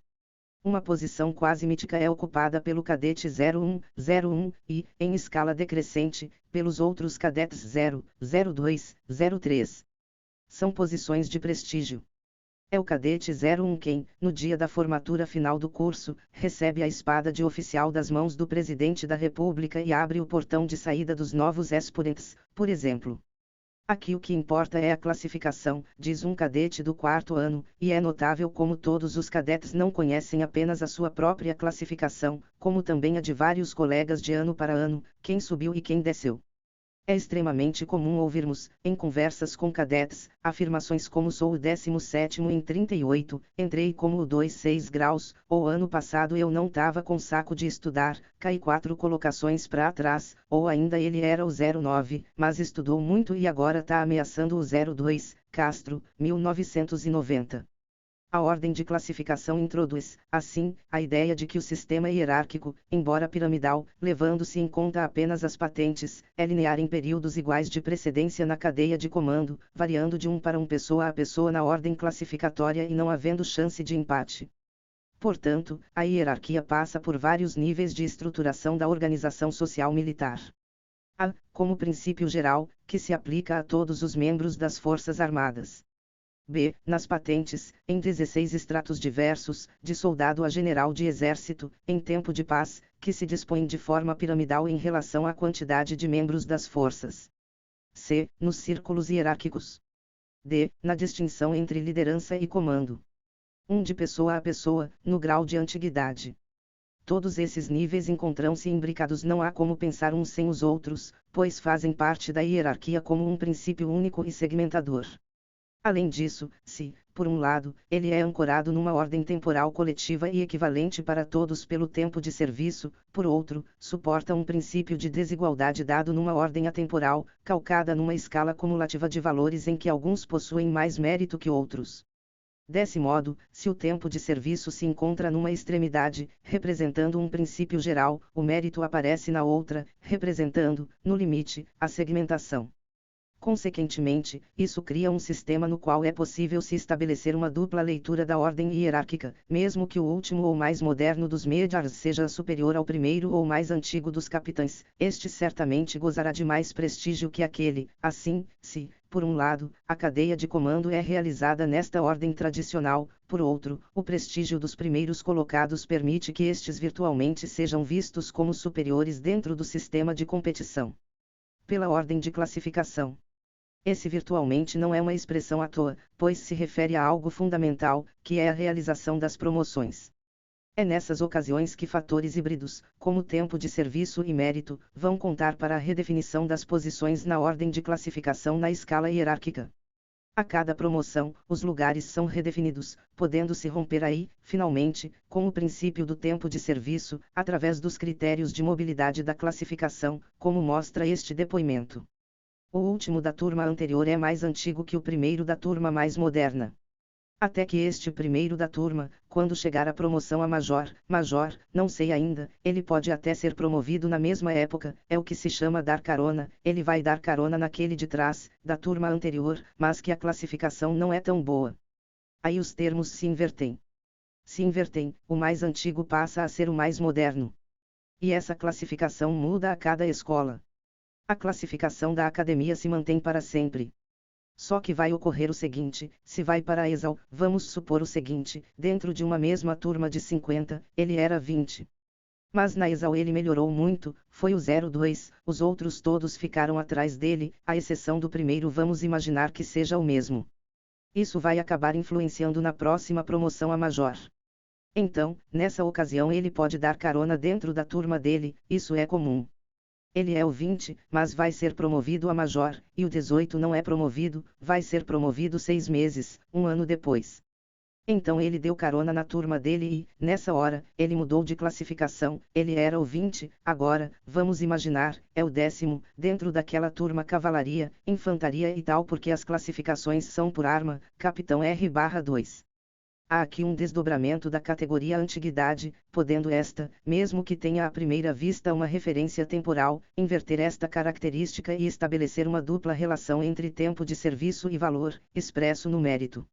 Uma posição quase mítica é ocupada pelo cadete 01, 01 e, em escala decrescente, pelos outros cadetes 0, 02, 03. São posições de prestígio. É o cadete 01 quem, no dia da formatura final do curso, recebe a espada de oficial das mãos do presidente da República e abre o portão de saída dos novos aspirantes, por exemplo. Aqui o que importa é a classificação, diz um cadete do quarto ano, e é notável como todos os cadetes não conhecem apenas a sua própria classificação, como também a de vários colegas de ano para ano, quem subiu e quem desceu. É extremamente comum ouvirmos, em conversas com cadetes, afirmações como sou o 17º em 38, entrei como o 26 graus, ou ano passado eu não tava com saco de estudar, caí 4 colocações para trás, ou ainda ele era o 09, mas estudou muito e agora tá ameaçando o 02, Castro, 1990. A ordem de classificação introduz, assim, a ideia de que o sistema hierárquico, embora piramidal, levando-se em conta apenas as patentes, é linear em períodos iguais de precedência na cadeia de comando, variando de um para um pessoa a pessoa na ordem classificatória e não havendo chance de empate. Portanto, a hierarquia passa por vários níveis de estruturação da organização social militar. A, como princípio geral, que se aplica a todos os membros das Forças Armadas. B. Nas patentes, em 16 estratos diversos, de soldado a general de exército, em tempo de paz, que se dispõem de forma piramidal em relação à quantidade de membros das forças. C. Nos círculos hierárquicos. D. Na distinção entre liderança e comando. De pessoa a pessoa, no grau de antiguidade. Todos esses níveis encontram-se imbricados, não há como pensar uns sem os outros, pois fazem parte da hierarquia como um princípio único e segmentador. Além disso, se, por um lado, ele é ancorado numa ordem temporal coletiva e equivalente para todos pelo tempo de serviço, por outro, suporta um princípio de desigualdade dado numa ordem atemporal, calcada numa escala cumulativa de valores em que alguns possuem mais mérito que outros. Desse modo, se o tempo de serviço se encontra numa extremidade, representando um princípio geral, o mérito aparece na outra, representando, no limite, a segmentação. Consequentemente, isso cria um sistema no qual é possível se estabelecer uma dupla leitura da ordem hierárquica, mesmo que o último ou mais moderno dos Medjars seja superior ao primeiro ou mais antigo dos capitães, este certamente gozará de mais prestígio que aquele. Assim, se, por um lado, a cadeia de comando é realizada nesta ordem tradicional, por outro, o prestígio dos primeiros colocados permite que estes virtualmente sejam vistos como superiores dentro do sistema de competição. Pela ordem de classificação. Esse virtualmente não é uma expressão à toa, pois se refere a algo fundamental, que é a realização das promoções. É nessas ocasiões que fatores híbridos, como tempo de serviço e mérito, vão contar para a redefinição das posições na ordem de classificação na escala hierárquica. A cada promoção, os lugares são redefinidos, podendo-se romper aí, finalmente, com o princípio do tempo de serviço, através dos critérios de mobilidade da classificação, como mostra este depoimento. O último da turma anterior é mais antigo que o primeiro da turma mais moderna. Até que este primeiro da turma, quando chegar a promoção a major, não sei ainda, ele pode até ser promovido na mesma época, é o que se chama dar carona, ele vai dar carona naquele de trás, da turma anterior, mas que a classificação não é tão boa. Aí os termos se invertem. Se invertem, o mais antigo passa a ser o mais moderno. E essa classificação muda a cada escola. A classificação da academia se mantém para sempre. Só que vai ocorrer o seguinte, se vai para a ESAL, vamos supor o seguinte, dentro de uma mesma turma de 50, ele era 20. Mas na ESAL ele melhorou muito, foi o 02, os outros todos ficaram atrás dele, à exceção do primeiro, vamos imaginar que seja o mesmo. Isso vai acabar influenciando na próxima promoção a major. Então, nessa ocasião ele pode dar carona dentro da turma dele, isso é comum. Ele é o 20, mas vai ser promovido a major, e o 18 não é promovido, vai ser promovido 6 meses, um ano depois. Então ele deu carona na turma dele e, nessa hora, ele mudou de classificação, ele era o 20, agora, vamos imaginar, é o 10º, dentro daquela turma cavalaria, infantaria e tal, porque as classificações são por arma, capitão R/2. Há aqui um desdobramento da categoria antiguidade, podendo esta, mesmo que tenha à primeira vista uma referência temporal, inverter esta característica e estabelecer uma dupla relação entre tempo de serviço e valor, expresso no mérito.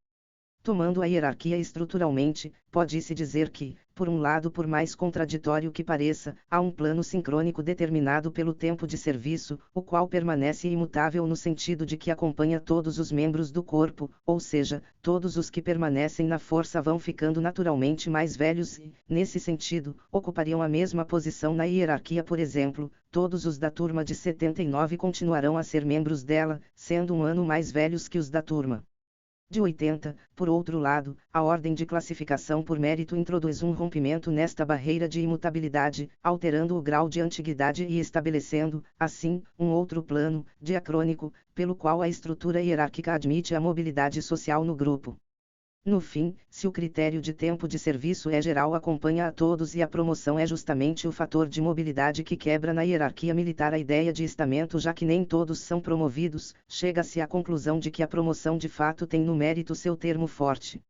Tomando a hierarquia estruturalmente, pode-se dizer que, por um lado, por mais contraditório que pareça, há um plano sincrônico determinado pelo tempo de serviço, o qual permanece imutável no sentido de que acompanha todos os membros do corpo, ou seja, todos os que permanecem na força vão ficando naturalmente mais velhos e, nesse sentido, ocupariam a mesma posição na hierarquia. Por exemplo, todos os da turma de 79 continuarão a ser membros dela, sendo um ano mais velhos que os da turma de 80, por outro lado, a ordem de classificação por mérito introduz um rompimento nesta barreira de imutabilidade, alterando o grau de antiguidade e estabelecendo, assim, um outro plano, diacrônico, pelo qual a estrutura hierárquica admite a mobilidade social no grupo. No fim, se o critério de tempo de serviço é geral, acompanha a todos e a promoção é justamente o fator de mobilidade que quebra na hierarquia militar a ideia de estamento, já que nem todos são promovidos, chega-se à conclusão de que a promoção de fato tem no mérito seu termo forte.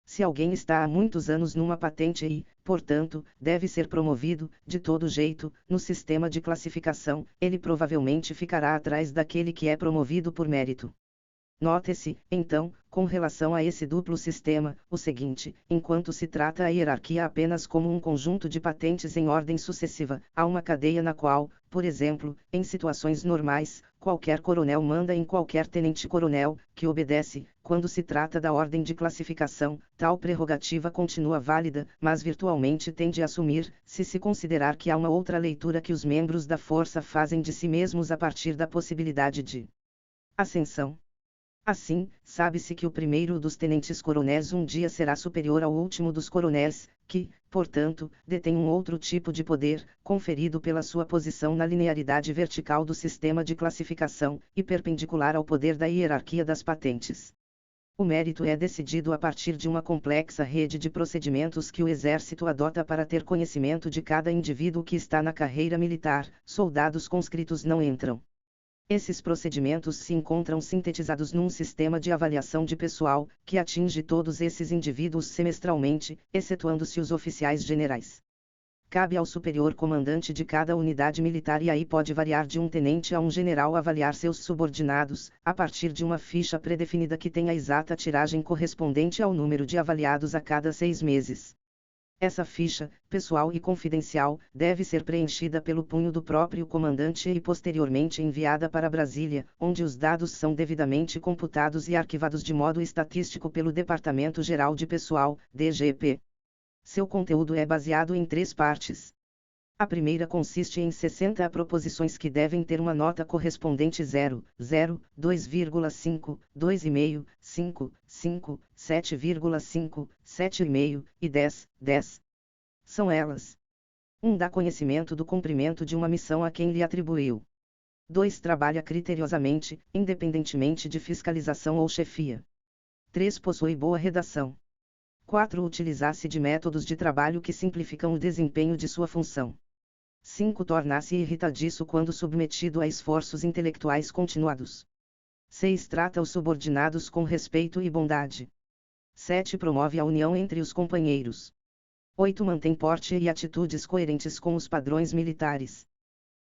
Se alguém está há muitos anos numa patente e, portanto, deve ser promovido, de todo jeito, no sistema de classificação, ele provavelmente ficará atrás daquele que é promovido por mérito. Note-se, então, com relação a esse duplo sistema, o seguinte: enquanto se trata a hierarquia apenas como um conjunto de patentes em ordem sucessiva, há uma cadeia na qual, por exemplo, em situações normais, qualquer coronel manda em qualquer tenente-coronel, que obedece. Quando se trata da ordem de classificação, tal prerrogativa continua válida, mas virtualmente tende a sumir, se se considerar que há uma outra leitura que os membros da força fazem de si mesmos a partir da possibilidade de ascensão. Assim, sabe-se que o primeiro dos tenentes-coronéis um dia será superior ao último dos coronéis, que, portanto, detém um outro tipo de poder, conferido pela sua posição na linearidade vertical do sistema de classificação, e perpendicular ao poder da hierarquia das patentes. O mérito é decidido a partir de uma complexa rede de procedimentos que o Exército adota para ter conhecimento de cada indivíduo que está na carreira militar. Soldados conscritos não entram. Esses procedimentos se encontram sintetizados num sistema de avaliação de pessoal, que atinge todos esses indivíduos semestralmente, excetuando-se os oficiais generais. Cabe ao superior comandante de cada unidade militar, e aí pode variar de um tenente a um general, avaliar seus subordinados, a partir de uma ficha predefinida que tem a exata tiragem correspondente ao número de avaliados a cada 6 meses. Essa ficha, pessoal e confidencial, deve ser preenchida pelo punho do próprio comandante e posteriormente enviada para Brasília, onde os dados são devidamente computados e arquivados de modo estatístico pelo Departamento Geral de Pessoal, DGP. Seu conteúdo é baseado em 3 partes. A primeira consiste em 60 proposições que devem ter uma nota correspondente 0, 0, 2,5, 2,5, 5, 5, 7,5, 7,5 e 10, 10. São elas: 1. Dá conhecimento do cumprimento de uma missão a quem lhe atribuiu. 2. Trabalha criteriosamente, independentemente de fiscalização ou chefia. 3. Possui boa redação. 4. Utilizar-se de métodos de trabalho que simplificam o desempenho de sua função. 5. Tornar-se irritadiço quando submetido a esforços intelectuais continuados. 6. Trata os subordinados com respeito e bondade. 7. Promove a união entre os companheiros. 8. Mantém porte e atitudes coerentes com os padrões militares.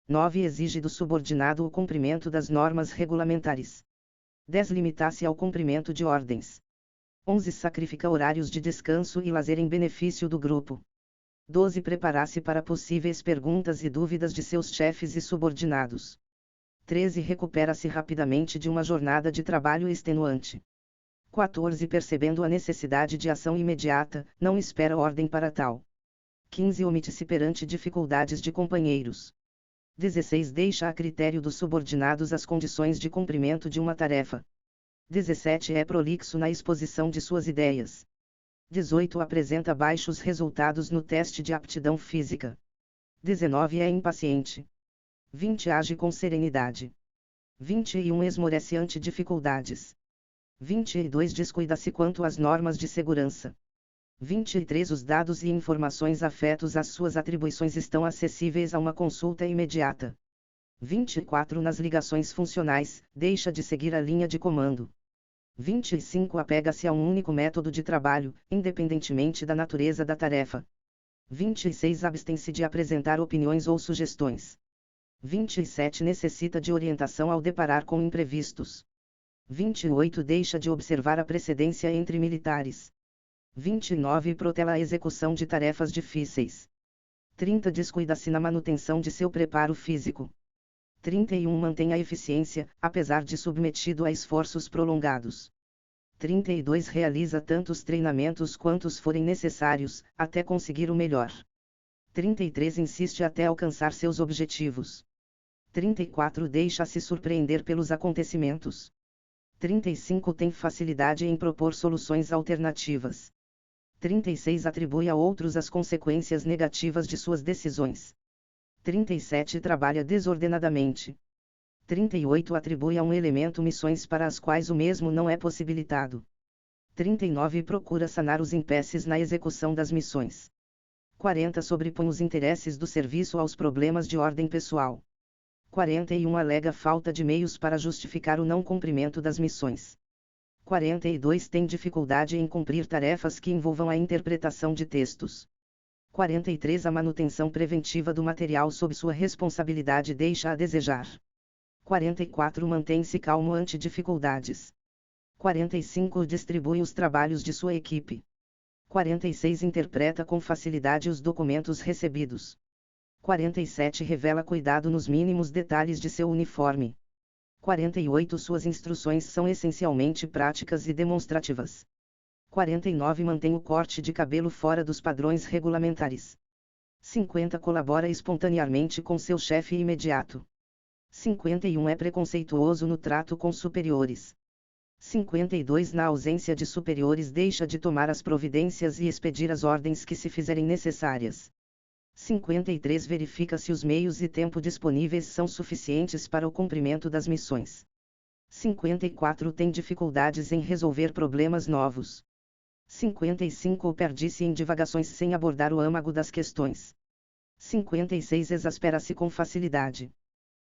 9. Exige do subordinado o cumprimento das normas regulamentares. 10. Limita-se ao cumprimento de ordens. 11. Sacrifica horários de descanso e lazer em benefício do grupo. 12. Preparar-se para possíveis perguntas e dúvidas de seus chefes e subordinados. 13. Recupera-se rapidamente de uma jornada de trabalho extenuante. 14. Percebendo a necessidade de ação imediata, não espera ordem para tal. 15. Omite-se perante dificuldades de companheiros. 16. Deixa a critério dos subordinados as condições de cumprimento de uma tarefa. 17. É prolixo na exposição de suas ideias. 18. Apresenta baixos resultados no teste de aptidão física. 19. É impaciente. 20. Age com serenidade. 21. Esmorece ante dificuldades. 22. Descuida-se quanto às normas de segurança. 23. Os dados e informações afetos às suas atribuições estão acessíveis a uma consulta imediata. 24. Nas ligações funcionais, deixa de seguir a linha de comando. 25. Apega-se a um único método de trabalho, independentemente da natureza da tarefa. 26. Abstém-se de apresentar opiniões ou sugestões. 27. Necessita de orientação ao deparar com imprevistos. 28. Deixa de observar a precedência entre militares. 29. Protela a execução de tarefas difíceis. 30. Descuida-se na manutenção de seu preparo físico. 31. Mantém a eficiência, apesar de submetido a esforços prolongados. 32. Realiza tantos treinamentos quantos forem necessários, até conseguir o melhor. 33. Insiste até alcançar seus objetivos. 34. Deixa-se surpreender pelos acontecimentos. 35. Tem facilidade em propor soluções alternativas. 36. Atribui a outros as consequências negativas de suas decisões. 37. Trabalha desordenadamente. 38. Atribui a um elemento missões para as quais o mesmo não é possibilitado. 39. Procura sanar os impasses na execução das missões. 40. Sobrepõe os interesses do serviço aos problemas de ordem pessoal. 41. Alega falta de meios para justificar o não cumprimento das missões. 42. Tem dificuldade em cumprir tarefas que envolvam a interpretação de textos. 43. A manutenção preventiva do material sob sua responsabilidade deixa a desejar. 44. Mantém-se calmo ante dificuldades. 45. Distribui os trabalhos de sua equipe. 46. Interpreta com facilidade os documentos recebidos. 47. Revela cuidado nos mínimos detalhes de seu uniforme. 48. Suas instruções são essencialmente práticas e demonstrativas. 49. Mantém o corte de cabelo fora dos padrões regulamentares. 50. Colabora espontaneamente com seu chefe imediato. 51. É preconceituoso no trato com superiores. 52. Na ausência de superiores deixa de tomar as providências e expedir as ordens que se fizerem necessárias. 53. Verifica se os meios e tempo disponíveis são suficientes para o cumprimento das missões. 54. Tem dificuldades em resolver problemas novos. 55. Perde-se em divagações sem abordar o âmago das questões. 56. Exaspera-se com facilidade.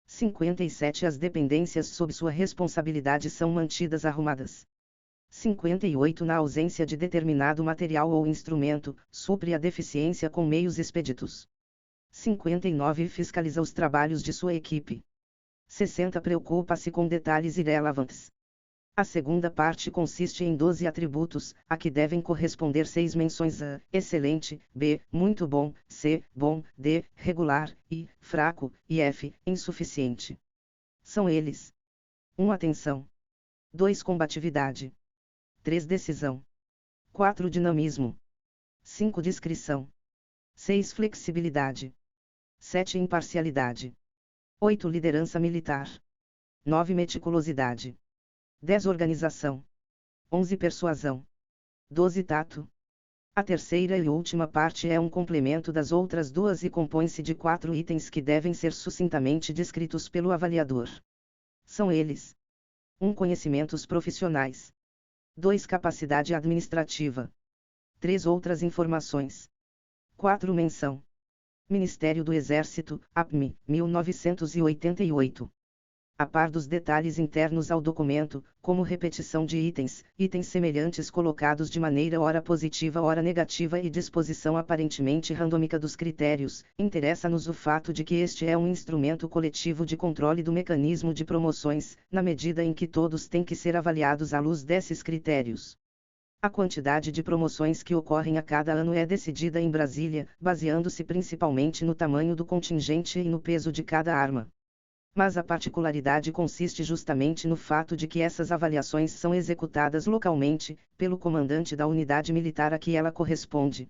57. As dependências sob sua responsabilidade são mantidas arrumadas. 58. Na ausência de determinado material ou instrumento, supre a deficiência com meios expeditos. 59. Fiscaliza os trabalhos de sua equipe. 60. Preocupa-se com detalhes irrelevantes. A segunda parte consiste em 12 atributos, a que devem corresponder 6 menções: A, excelente; B, muito bom; C, bom; D, regular; I, fraco; e F, insuficiente. São eles: 1. Atenção. 2. Combatividade. 3. Decisão. 4. Dinamismo. 5. Discrição. 6. Flexibilidade. 7. Imparcialidade. 8. Liderança militar. 9. Meticulosidade. 10. Organização. 11. Persuasão. 12. Tato. A terceira e última parte é um complemento das outras duas e compõe-se de 4 itens que devem ser sucintamente descritos pelo avaliador. São eles: 1. Conhecimentos profissionais. 2. Capacidade administrativa. 3. Outras informações. 4. Menção. Ministério do Exército, APME, 1988. A par dos detalhes internos ao documento, como repetição de itens semelhantes colocados de maneira ora positiva ora negativa e disposição aparentemente randômica dos critérios, interessa-nos o fato de que este é um instrumento coletivo de controle do mecanismo de promoções, na medida em que todos têm que ser avaliados à luz desses critérios. A quantidade de promoções que ocorrem a cada ano é decidida em Brasília, baseando-se principalmente no tamanho do contingente e no peso de cada arma. Mas a particularidade consiste justamente no fato de que essas avaliações são executadas localmente, pelo comandante da unidade militar a que ela corresponde.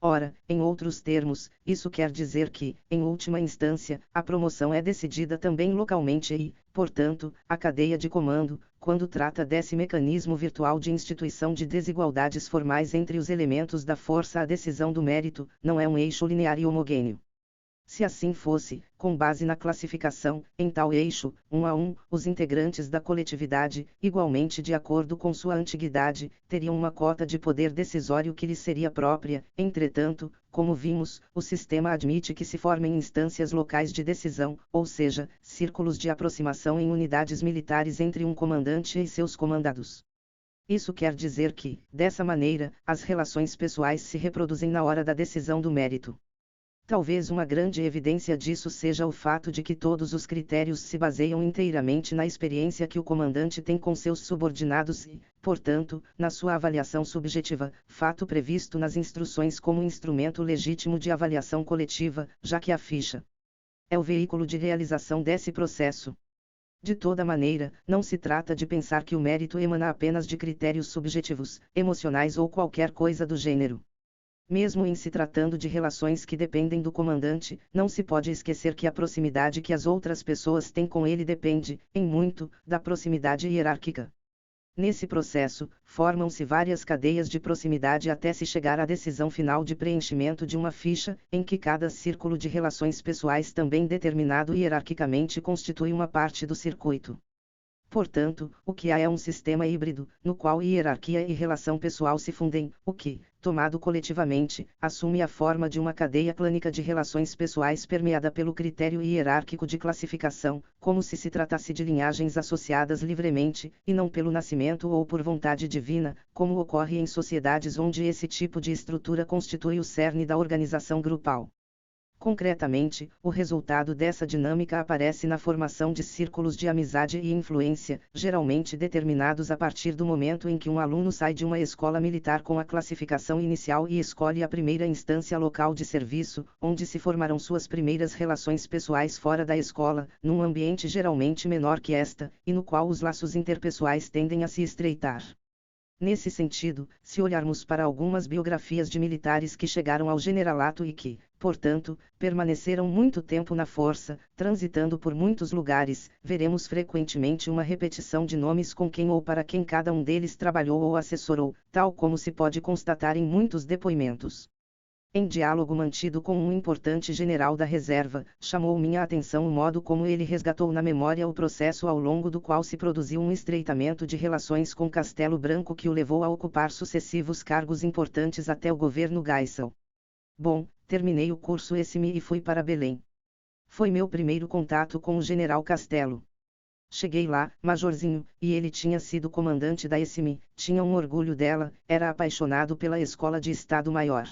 Ora, em outros termos, isso quer dizer que, em última instância, a promoção é decidida também localmente e, portanto, a cadeia de comando, quando trata desse mecanismo virtual de instituição de desigualdades formais entre os elementos da força à decisão do mérito, não é um eixo linear e homogêneo. Se assim fosse, com base na classificação, em tal eixo, 1 a 1, os integrantes da coletividade, igualmente de acordo com sua antiguidade, teriam uma cota de poder decisório que lhes seria própria. Entretanto, como vimos, o sistema admite que se formem instâncias locais de decisão, ou seja, círculos de aproximação em unidades militares entre um comandante e seus comandados. Isso quer dizer que, dessa maneira, as relações pessoais se reproduzem na hora da decisão do mérito. Talvez uma grande evidência disso seja o fato de que todos os critérios se baseiam inteiramente na experiência que o comandante tem com seus subordinados e, portanto, na sua avaliação subjetiva, fato previsto nas instruções como instrumento legítimo de avaliação coletiva, já que a ficha é o veículo de realização desse processo. De toda maneira, não se trata de pensar que o mérito emana apenas de critérios subjetivos, emocionais ou qualquer coisa do gênero. Mesmo em se tratando de relações que dependem do comandante, não se pode esquecer que a proximidade que as outras pessoas têm com ele depende, em muito, da proximidade hierárquica. Nesse processo, formam-se várias cadeias de proximidade até se chegar à decisão final de preenchimento de uma ficha, em que cada círculo de relações pessoais também determinado hierarquicamente constitui uma parte do circuito. Portanto, o que há é um sistema híbrido, no qual hierarquia e relação pessoal se fundem, o que, tomado coletivamente, assume a forma de uma cadeia clânica de relações pessoais permeada pelo critério hierárquico de classificação, como se tratasse de linhagens associadas livremente, e não pelo nascimento ou por vontade divina, como ocorre em sociedades onde esse tipo de estrutura constitui o cerne da organização grupal. Concretamente, o resultado dessa dinâmica aparece na formação de círculos de amizade e influência, geralmente determinados a partir do momento em que um aluno sai de uma escola militar com a classificação inicial e escolhe a primeira instância local de serviço, onde se formarão suas primeiras relações pessoais fora da escola, num ambiente geralmente menor que esta, e no qual os laços interpessoais tendem a se estreitar. Nesse sentido, se olharmos para algumas biografias de militares que chegaram ao generalato e que, portanto, permaneceram muito tempo na força, transitando por muitos lugares, veremos frequentemente uma repetição de nomes com quem ou para quem cada um deles trabalhou ou assessorou, tal como se pode constatar em muitos depoimentos. Em diálogo mantido com um importante general da reserva, chamou minha atenção o modo como ele resgatou na memória o processo ao longo do qual se produziu um estreitamento de relações com Castelo Branco que o levou a ocupar sucessivos cargos importantes até o governo Geisel. Bom, terminei o curso ESME e fui para Belém. Foi meu primeiro contato com o general Castelo. Cheguei lá, majorzinho, e ele tinha sido comandante da ESME, tinha um orgulho dela, era apaixonado pela Escola de Estado-Maior.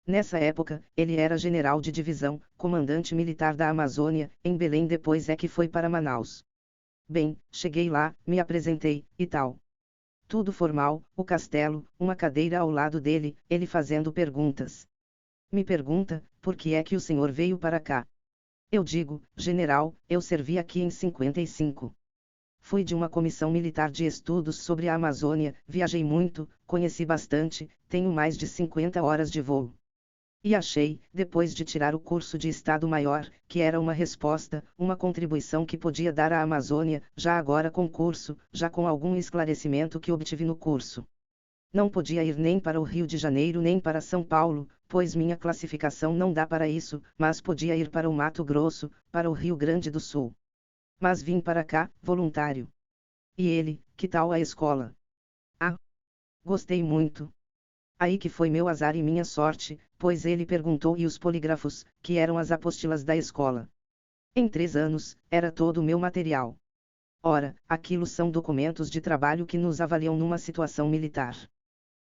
Nessa época, ele era general de divisão, comandante militar da Amazônia, em Belém, depois é que foi para Manaus. Bem, cheguei lá, me apresentei, e tal. Tudo formal, o Castelo, uma cadeira ao lado dele, ele fazendo perguntas. Me pergunta, por que é que o senhor veio para cá? Eu digo, general, eu servi aqui em 55. Fui de uma comissão militar de estudos sobre a Amazônia, viajei muito, conheci bastante, tenho mais de 50 horas de voo. E achei, depois de tirar o curso de Estado-Maior, que era uma resposta, uma contribuição que podia dar à Amazônia, já agora com curso, já com algum esclarecimento que obtive no curso. Não podia ir nem para o Rio de Janeiro nem para São Paulo, pois minha classificação não dá para isso, mas podia ir para o Mato Grosso, para o Rio Grande do Sul. Mas vim para cá, voluntário. E ele, que tal a escola? Ah, gostei muito. Aí que foi meu azar e minha sorte, pois ele perguntou e os polígrafos, que eram as apostilas da escola. Em 3 anos, era todo o meu material. Ora, aquilo são documentos de trabalho que nos avaliam numa situação militar.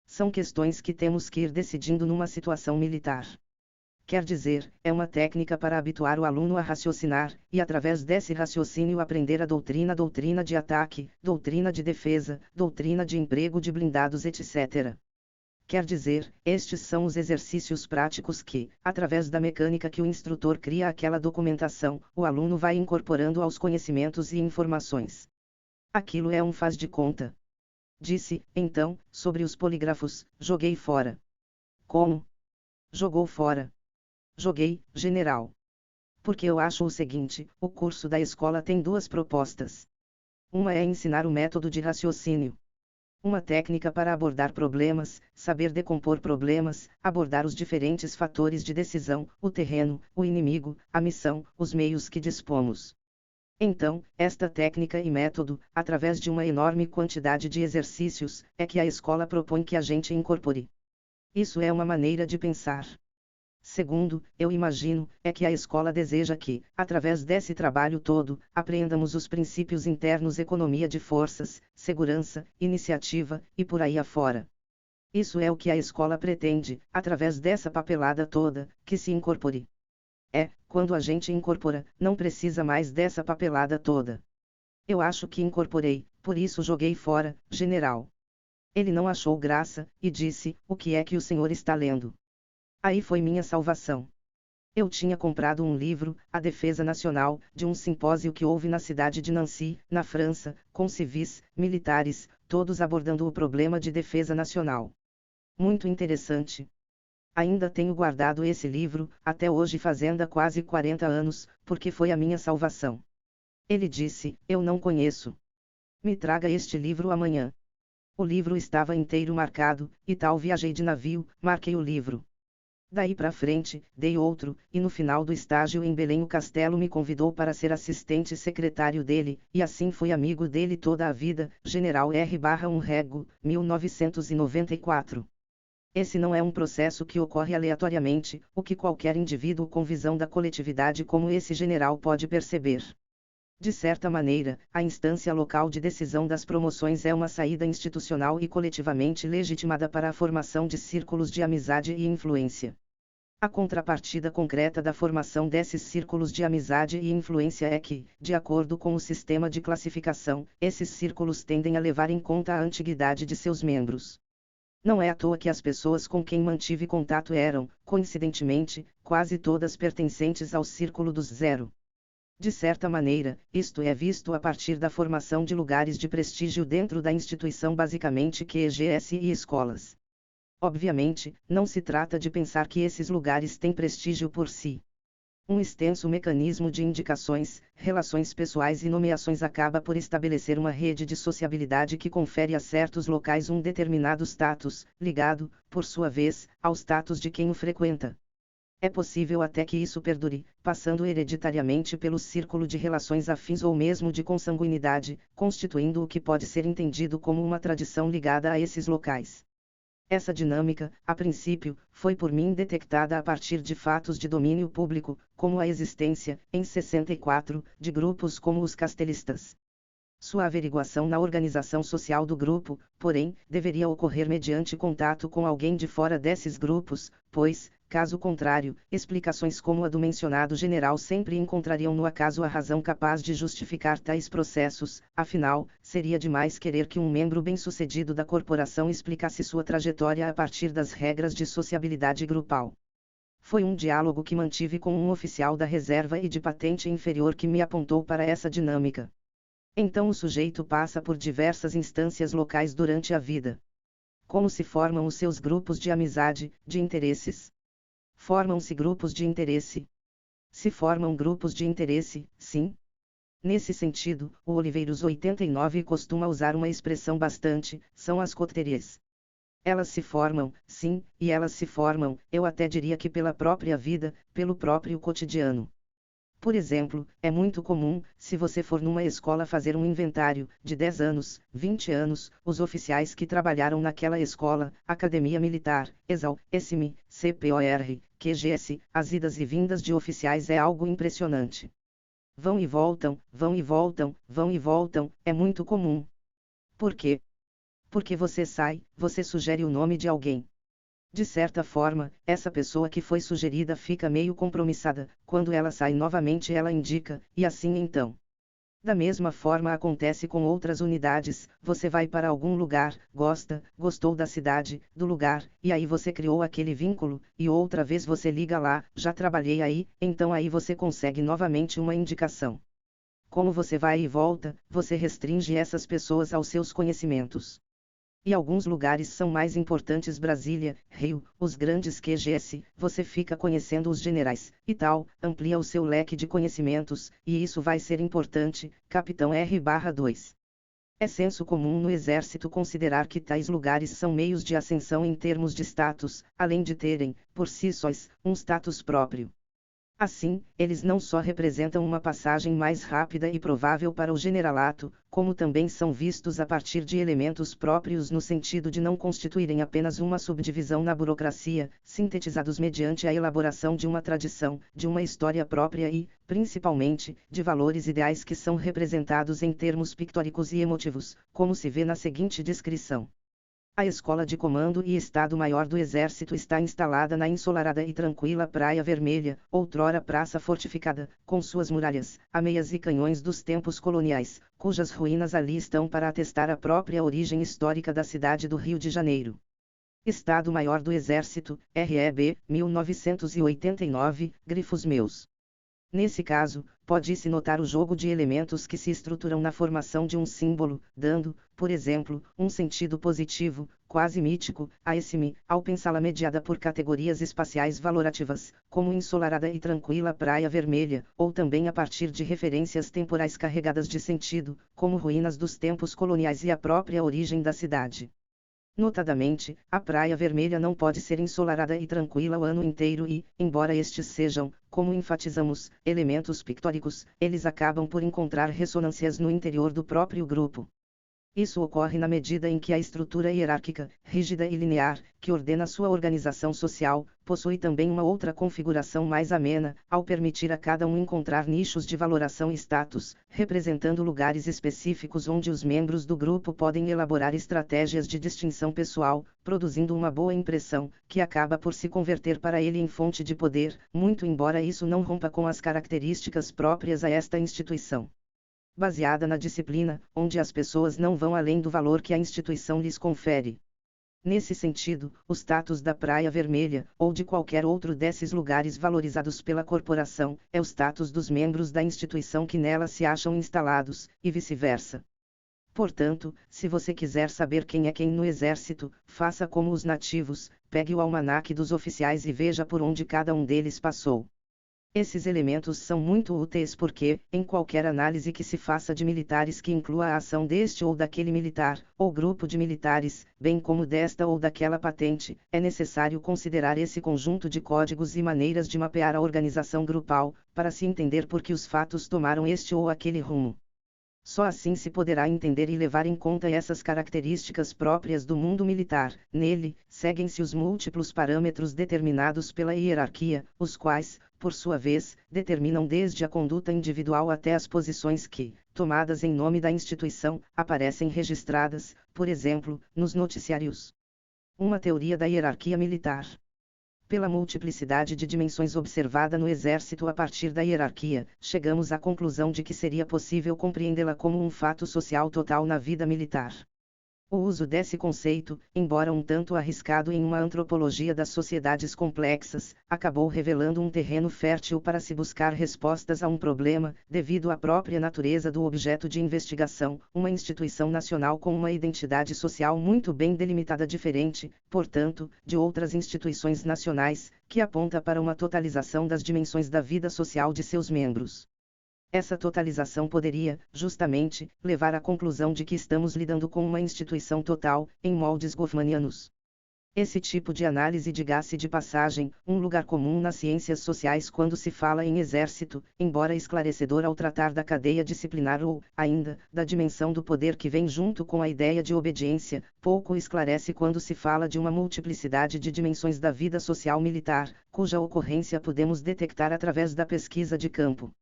São questões que temos que ir decidindo numa situação militar. Quer dizer, é uma técnica para habituar o aluno a raciocinar, e através desse raciocínio aprender a doutrina de ataque, doutrina de defesa, doutrina de emprego de blindados, etc. Quer dizer, estes são os exercícios práticos que, através da mecânica que o instrutor cria aquela documentação, o aluno vai incorporando aos conhecimentos e informações. Aquilo é um faz de conta. Disse, então, sobre os polígrafos, joguei fora. Como? Jogou fora. Joguei, general. Porque eu acho o seguinte: o curso da escola tem 2 propostas. Uma é ensinar o método de raciocínio. Uma técnica para abordar problemas, saber decompor problemas, abordar os diferentes fatores de decisão, o terreno, o inimigo, a missão, os meios que dispomos. Então, esta técnica e método, através de uma enorme quantidade de exercícios, é que a escola propõe que a gente incorpore. Isso é uma maneira de pensar. Segundo, eu imagino, é que a escola deseja que, através desse trabalho todo, apreendamos os princípios internos: economia de forças, segurança, iniciativa, e por aí afora. Isso é o que a escola pretende, através dessa papelada toda, que se incorpore. Quando a gente incorpora, não precisa mais dessa papelada toda. Eu acho que incorporei, por isso joguei fora, general. Ele não achou graça, e disse: o que é que o senhor está lendo? Aí foi minha salvação. Eu tinha comprado um livro, A Defesa Nacional, de um simpósio que houve na cidade de Nancy, na França, com civis, militares, todos abordando o problema de defesa nacional. Muito interessante. Ainda tenho guardado esse livro, até hoje fazenda quase 40 anos, porque foi a minha salvação. Ele disse: eu não conheço. Me traga este livro amanhã. O livro estava inteiro marcado, e tal viajei de navio, marquei o livro. Daí pra frente, dei outro, e no final do estágio em Belém o Castelo me convidou para ser assistente secretário dele, e assim fui amigo dele toda a vida. General R/1 Rego, 1994. Esse não é um processo que ocorre aleatoriamente, o que qualquer indivíduo com visão da coletividade como esse general pode perceber. De certa maneira, a instância local de decisão das promoções é uma saída institucional e coletivamente legitimada para a formação de círculos de amizade e influência. A contrapartida concreta da formação desses círculos de amizade e influência é que, de acordo com o sistema de classificação, esses círculos tendem a levar em conta a antiguidade de seus membros. Não é à toa que as pessoas com quem mantive contato eram, coincidentemente, quase todas pertencentes ao círculo dos 0. De certa maneira, isto é visto a partir da formação de lugares de prestígio dentro da instituição, basicamente QGS e escolas. Obviamente, não se trata de pensar que esses lugares têm prestígio por si. Um extenso mecanismo de indicações, relações pessoais e nomeações acaba por estabelecer uma rede de sociabilidade que confere a certos locais um determinado status, ligado, por sua vez, ao status de quem o frequenta. É possível até que isso perdure, passando hereditariamente pelo círculo de relações afins ou mesmo de consanguinidade, constituindo o que pode ser entendido como uma tradição ligada a esses locais. Essa dinâmica, a princípio, foi por mim detectada a partir de fatos de domínio público, como a existência, em 64, de grupos como os castelistas. Sua averiguação na organização social do grupo, porém, deveria ocorrer mediante contato com alguém de fora desses grupos, pois, caso contrário, explicações como a do mencionado general sempre encontrariam no acaso a razão capaz de justificar tais processos. Afinal, seria demais querer que um membro bem-sucedido da corporação explicasse sua trajetória a partir das regras de sociabilidade grupal. Foi um diálogo que mantive com um oficial da reserva e de patente inferior que me apontou para essa dinâmica. Então o sujeito passa por diversas instâncias locais durante a vida. Como se formam os seus grupos de amizade, de interesses? Formam-se grupos de interesse. Se formam grupos de interesse, sim. Nesse sentido, o Oliveiros 89 costuma usar uma expressão bastante: são as coterias. Elas se formam, sim, e elas se formam, eu até diria que pela própria vida, pelo próprio cotidiano. Por exemplo, é muito comum, se você for numa escola fazer um inventário, de 10 anos, 20 anos, os oficiais que trabalharam naquela escola, Academia Militar, ESAL, SMI, CPOR, QGS, as idas e vindas de oficiais é algo impressionante. Vão e voltam, vão e voltam, vão e voltam, é muito comum. Por quê? Porque você sai, você sugere o nome de alguém. De certa forma, essa pessoa que foi sugerida fica meio compromissada, quando ela sai novamente ela indica, e assim então. Da mesma forma acontece com outras unidades, você vai para algum lugar, gostou da cidade, do lugar, e aí você criou aquele vínculo, e outra vez você liga lá, já trabalhei aí, então aí você consegue novamente uma indicação. Como você vai e volta, você restringe essas pessoas aos seus conhecimentos. E alguns lugares são mais importantes, Brasília, Rio, os grandes QGS, você fica conhecendo os generais, e tal, amplia o seu leque de conhecimentos, e isso vai ser importante, capitão R/2. É senso comum no Exército considerar que tais lugares são meios de ascensão em termos de status, além de terem, por si sós, um status próprio. Assim, eles não só representam uma passagem mais rápida e provável para o generalato, como também são vistos a partir de elementos próprios no sentido de não constituírem apenas uma subdivisão na burocracia, sintetizados mediante a elaboração de uma tradição, de uma história própria e, principalmente, de valores ideais que são representados em termos pictóricos e emotivos, como se vê na seguinte descrição. A Escola de Comando e Estado-Maior do Exército está instalada na ensolarada e tranquila Praia Vermelha, outrora praça fortificada, com suas muralhas, ameias e canhões dos tempos coloniais, cujas ruínas ali estão para atestar a própria origem histórica da cidade do Rio de Janeiro. Estado-Maior do Exército, REB, 1989, grifos meus. Nesse caso, pode-se notar o jogo de elementos que se estruturam na formação de um símbolo, dando, por exemplo, um sentido positivo, quase mítico, a esse ao pensá-la mediada por categorias espaciais valorativas, como ensolarada e tranquila Praia Vermelha, ou também a partir de referências temporais carregadas de sentido, como ruínas dos tempos coloniais e a própria origem da cidade. Notadamente, a Praia Vermelha não pode ser ensolarada e tranquila o ano inteiro e, embora estes sejam, como enfatizamos, elementos pictóricos, eles acabam por encontrar ressonâncias no interior do próprio grupo. Isso ocorre na medida em que a estrutura hierárquica, rígida e linear, que ordena sua organização social, possui também uma outra configuração mais amena, ao permitir a cada um encontrar nichos de valoração e status, representando lugares específicos onde os membros do grupo podem elaborar estratégias de distinção pessoal, produzindo uma boa impressão, que acaba por se converter para ele em fonte de poder, muito embora isso não rompa com as características próprias a esta instituição. Baseada na disciplina, onde as pessoas não vão além do valor que a instituição lhes confere. Nesse sentido, o status da Praia Vermelha, ou de qualquer outro desses lugares valorizados pela corporação, é o status dos membros da instituição que nela se acham instalados, e vice-versa. Portanto, se você quiser saber quem é quem no Exército, faça como os nativos, pegue o almanaque dos oficiais e veja por onde cada um deles passou. Esses elementos são muito úteis porque, em qualquer análise que se faça de militares que inclua a ação deste ou daquele militar, ou grupo de militares, bem como desta ou daquela patente, é necessário considerar esse conjunto de códigos e maneiras de mapear a organização grupal, para se entender por que os fatos tomaram este ou aquele rumo. Só assim se poderá entender e levar em conta essas características próprias do mundo militar. Nele, seguem-se os múltiplos parâmetros determinados pela hierarquia, os quais, por sua vez, determinam desde a conduta individual até as posições que, tomadas em nome da instituição, aparecem registradas, por exemplo, nos noticiários. Uma teoria da hierarquia militar. Pela multiplicidade de dimensões observada no Exército a partir da hierarquia, chegamos à conclusão de que seria possível compreendê-la como um fato social total na vida militar. O uso desse conceito, embora um tanto arriscado em uma antropologia das sociedades complexas, acabou revelando um terreno fértil para se buscar respostas a um problema, devido à própria natureza do objeto de investigação, uma instituição nacional com uma identidade social muito bem delimitada diferente, portanto, de outras instituições nacionais, que aponta para uma totalização das dimensões da vida social de seus membros. Essa totalização poderia, justamente, levar à conclusão de que estamos lidando com uma instituição total, em moldes goffmanianos. Esse tipo de análise diga-se de passagem, um lugar comum nas ciências sociais quando se fala em exército, embora esclarecedor ao tratar da cadeia disciplinar ou, ainda, da dimensão do poder que vem junto com a ideia de obediência, pouco esclarece quando se fala de uma multiplicidade de dimensões da vida social militar, cuja ocorrência podemos detectar através da pesquisa de campo.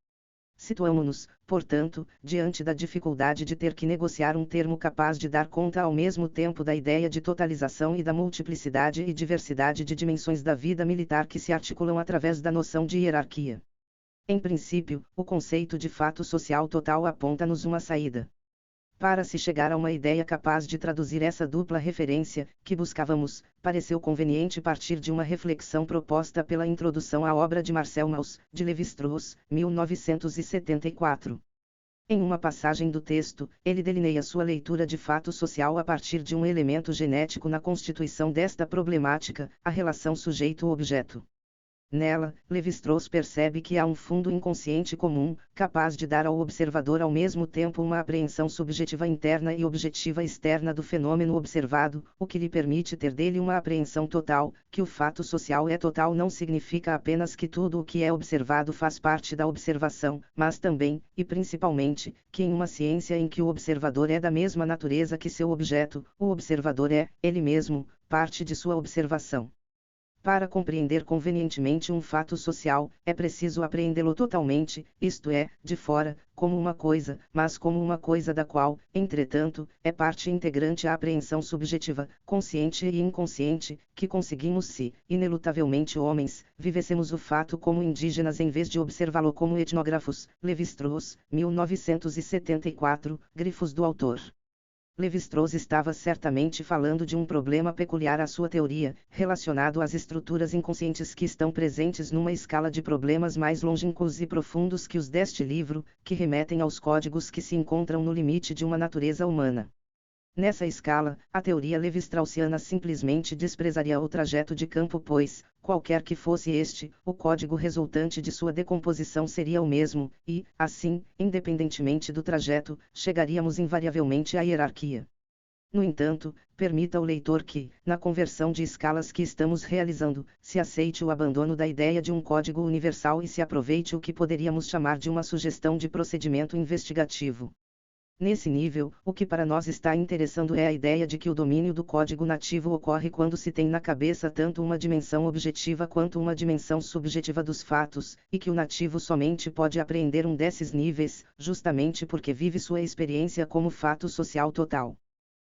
Situamo-nos, portanto, diante da dificuldade de ter que negociar um termo capaz de dar conta ao mesmo tempo da ideia de totalização e da multiplicidade e diversidade de dimensões da vida militar que se articulam através da noção de hierarquia. Em princípio, o conceito de fato social total aponta-nos uma saída. Para se chegar a uma ideia capaz de traduzir essa dupla referência, que buscávamos, pareceu conveniente partir de uma reflexão proposta pela introdução à obra de Marcel Mauss, de Lévi-Strauss, 1974. Em uma passagem do texto, ele delineia sua leitura de fato social a partir de um elemento genético na constituição desta problemática, a relação sujeito-objeto. Nela, Lévi-Strauss percebe que há um fundo inconsciente comum, capaz de dar ao observador ao mesmo tempo uma apreensão subjetiva interna e objetiva externa do fenômeno observado, o que lhe permite ter dele uma apreensão total. Que o fato social é total não significa apenas que tudo o que é observado faz parte da observação, mas também, e principalmente, que em uma ciência em que o observador é da mesma natureza que seu objeto, o observador é, ele mesmo, parte de sua observação. Para compreender convenientemente um fato social, é preciso apreendê-lo totalmente, isto é, de fora, como uma coisa, mas como uma coisa da qual, entretanto, é parte integrante a apreensão subjetiva, consciente e inconsciente, que conseguimos se, inelutavelmente homens, vivêssemos o fato como indígenas em vez de observá-lo como etnógrafos. Lévi-Strauss, 1974, grifos do autor. Lévi-Strauss estava certamente falando de um problema peculiar à sua teoria, relacionado às estruturas inconscientes que estão presentes numa escala de problemas mais longínquos e profundos que os deste livro, que remetem aos códigos que se encontram no limite de uma natureza humana. Nessa escala, a teoria levi-straussiana simplesmente desprezaria o trajeto de campo, pois, qualquer que fosse este, o código resultante de sua decomposição seria o mesmo, e, assim, independentemente do trajeto, chegaríamos invariavelmente à hierarquia. No entanto, permita ao leitor que, na conversão de escalas que estamos realizando, se aceite o abandono da ideia de um código universal e se aproveite o que poderíamos chamar de uma sugestão de procedimento investigativo. Nesse nível, o que para nós está interessando é a ideia de que o domínio do código nativo ocorre quando se tem na cabeça tanto uma dimensão objetiva quanto uma dimensão subjetiva dos fatos, e que o nativo somente pode apreender um desses níveis, justamente porque vive sua experiência como fato social total.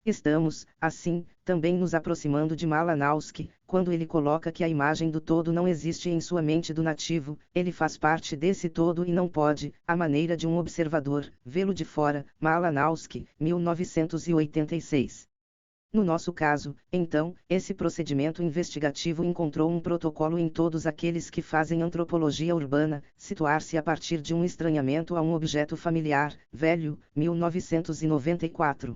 Estamos, assim, também nos aproximando de Malinowski, quando ele coloca que a imagem do todo não existe em sua mente do nativo, ele faz parte desse todo e não pode, à maneira de um observador, vê-lo de fora. Malinowski, 1986. No nosso caso, então, esse procedimento investigativo encontrou um protocolo em todos aqueles que fazem antropologia urbana, situar-se a partir de um estranhamento a um objeto familiar, velho, 1994.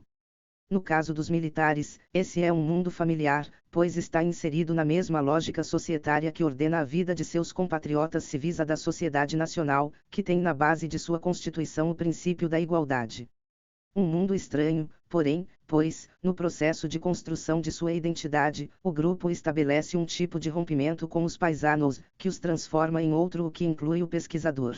No caso dos militares, esse é um mundo familiar, pois está inserido na mesma lógica societária que ordena a vida de seus compatriotas civis à da sociedade nacional, que tem na base de sua constituição o princípio da igualdade. Um mundo estranho, porém, pois, no processo de construção de sua identidade, o grupo estabelece um tipo de rompimento com os paisanos, que os transforma em outro, o que inclui o pesquisador.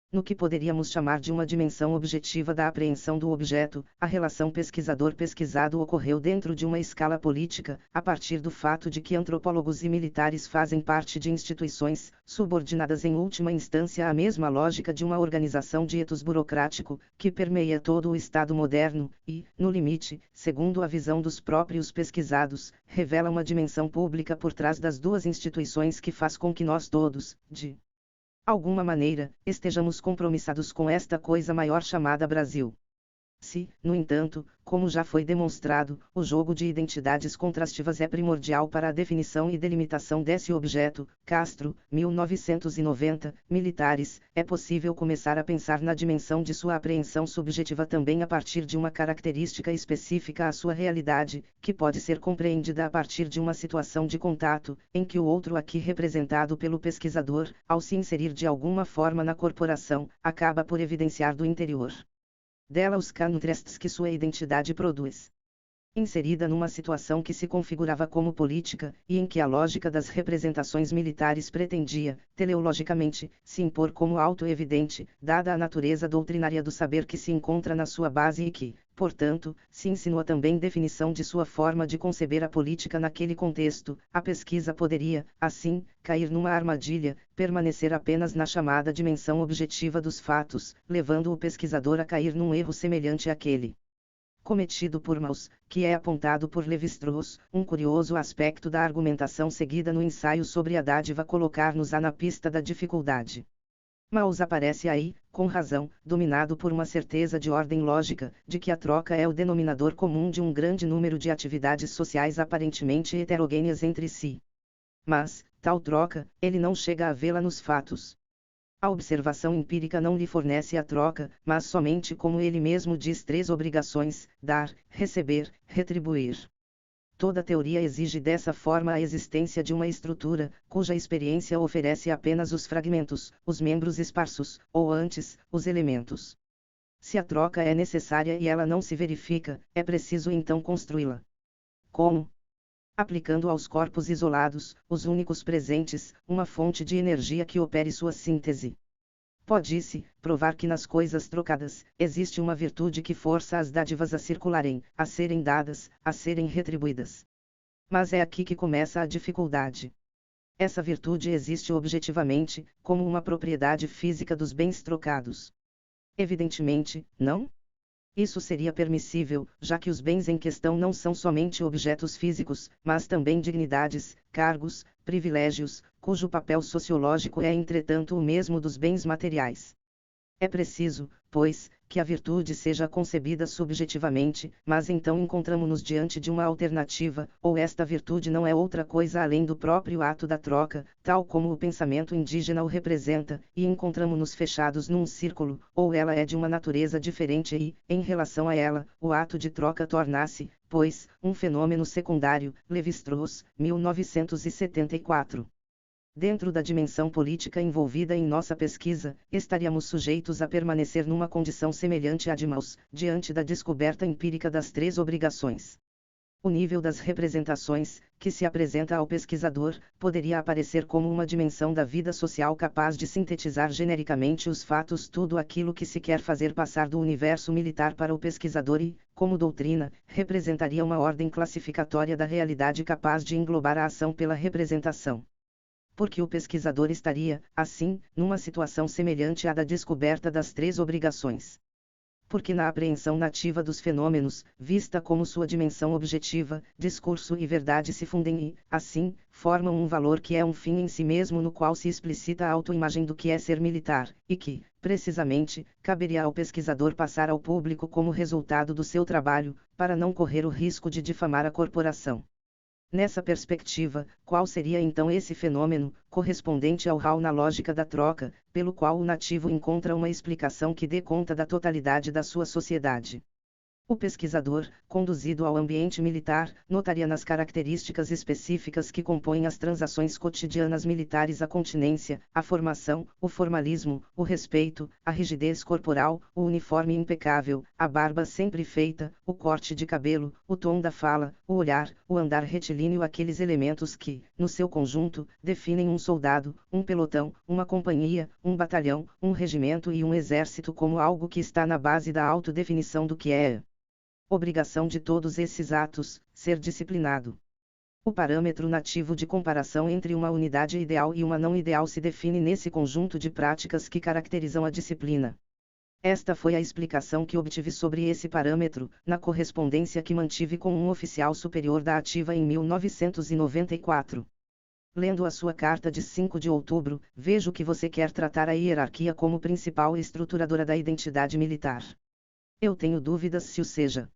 No que poderíamos chamar de uma dimensão objetiva da apreensão do objeto, a relação pesquisador-pesquisado ocorreu dentro de uma escala política, a partir do fato de que antropólogos e militares fazem parte de instituições, subordinadas em última instância à mesma lógica de uma organização de etos burocrático, que permeia todo o Estado moderno, e, no limite, segundo a visão dos próprios pesquisados, revela uma dimensão pública por trás das duas instituições que faz com que nós todos, de alguma maneira, estejamos compromissados com esta coisa maior chamada Brasil. Se, no entanto, como já foi demonstrado, o jogo de identidades contrastivas é primordial para a definição e delimitação desse objeto, Castro, 1990, militares, é possível começar a pensar na dimensão de sua apreensão subjetiva também a partir de uma característica específica à sua realidade, que pode ser compreendida a partir de uma situação de contato, em que o outro aqui representado pelo pesquisador, ao se inserir de alguma forma na corporação, acaba por evidenciar do interior dela os contrastes que sua identidade produz. Inserida numa situação que se configurava como política, e em que a lógica das representações militares pretendia, teleologicamente, se impor como auto-evidente, dada a natureza doutrinária do saber que se encontra na sua base e que, portanto, se insinua também definição de sua forma de conceber a política naquele contexto, a pesquisa poderia, assim, cair numa armadilha, permanecer apenas na chamada dimensão objetiva dos fatos, levando o pesquisador a cair num erro semelhante àquele cometido por Mauss, que é apontado por Lévi-Strauss, um curioso aspecto da argumentação seguida no ensaio sobre a dádiva colocar-nos-á na pista da dificuldade. Mauss aparece aí, com razão, dominado por uma certeza de ordem lógica, de que a troca é o denominador comum de um grande número de atividades sociais aparentemente heterogêneas entre si. Mas, tal troca, ele não chega a vê-la nos fatos. A observação empírica não lhe fornece a troca, mas somente, como ele mesmo diz, três obrigações: dar, receber, retribuir. Toda teoria exige dessa forma a existência de uma estrutura, cuja experiência oferece apenas os fragmentos, os membros esparsos, ou antes, os elementos. Se a troca é necessária e ela não se verifica, é preciso então construí-la. Como? Aplicando aos corpos isolados, os únicos presentes, uma fonte de energia que opere sua síntese. Pode-se provar que nas coisas trocadas, existe uma virtude que força as dádivas a circularem, a serem dadas, a serem retribuídas. Mas é aqui que começa a dificuldade. Essa virtude existe objetivamente, como uma propriedade física dos bens trocados? Evidentemente, não. Isso seria permissível, já que os bens em questão não são somente objetos físicos, mas também dignidades, cargos, privilégios, cujo papel sociológico é entretanto o mesmo dos bens materiais. É preciso, pois, que a virtude seja concebida subjetivamente, mas então encontramo-nos diante de uma alternativa, ou esta virtude não é outra coisa além do próprio ato da troca, tal como o pensamento indígena o representa, e encontramo-nos fechados num círculo, ou ela é de uma natureza diferente e, em relação a ela, o ato de troca torna-se, pois, um fenômeno secundário. Lévi-Strauss, 1974. Dentro da dimensão política envolvida em nossa pesquisa, estaríamos sujeitos a permanecer numa condição semelhante à de Mauss, diante da descoberta empírica das três obrigações. O nível das representações, que se apresenta ao pesquisador, poderia aparecer como uma dimensão da vida social capaz de sintetizar genericamente os fatos, tudo aquilo que se quer fazer passar do universo militar para o pesquisador e, como doutrina, representaria uma ordem classificatória da realidade capaz de englobar a ação pela representação. Porque o pesquisador estaria, assim, numa situação semelhante à da descoberta das três obrigações. Porque na apreensão nativa dos fenômenos, vista como sua dimensão objetiva, discurso e verdade se fundem e, assim, formam um valor que é um fim em si mesmo no qual se explicita a autoimagem do que é ser militar, e que, precisamente, caberia ao pesquisador passar ao público como resultado do seu trabalho, para não correr o risco de difamar a corporação. Nessa perspectiva, qual seria então esse fenômeno, correspondente ao RAW na lógica da troca, pelo qual o nativo encontra uma explicação que dê conta da totalidade da sua sociedade? O pesquisador, conduzido ao ambiente militar, notaria nas características específicas que compõem as transações cotidianas militares a continência, a formação, o formalismo, o respeito, a rigidez corporal, o uniforme impecável, a barba sempre feita, o corte de cabelo, o tom da fala, o olhar, o andar retilíneo, aqueles elementos que, no seu conjunto, definem um soldado, um pelotão, uma companhia, um batalhão, um regimento e um exército como algo que está na base da autodefinição do que é obrigação de todos esses atos, ser disciplinado. O parâmetro nativo de comparação entre uma unidade ideal e uma não ideal se define nesse conjunto de práticas que caracterizam a disciplina. Esta foi a explicação que obtive sobre esse parâmetro, na correspondência que mantive com um oficial superior da ativa em 1994. Lendo a sua carta de 5 de outubro, vejo que você quer tratar a hierarquia como principal estruturadora da identidade militar. Eu tenho dúvidas se o seja.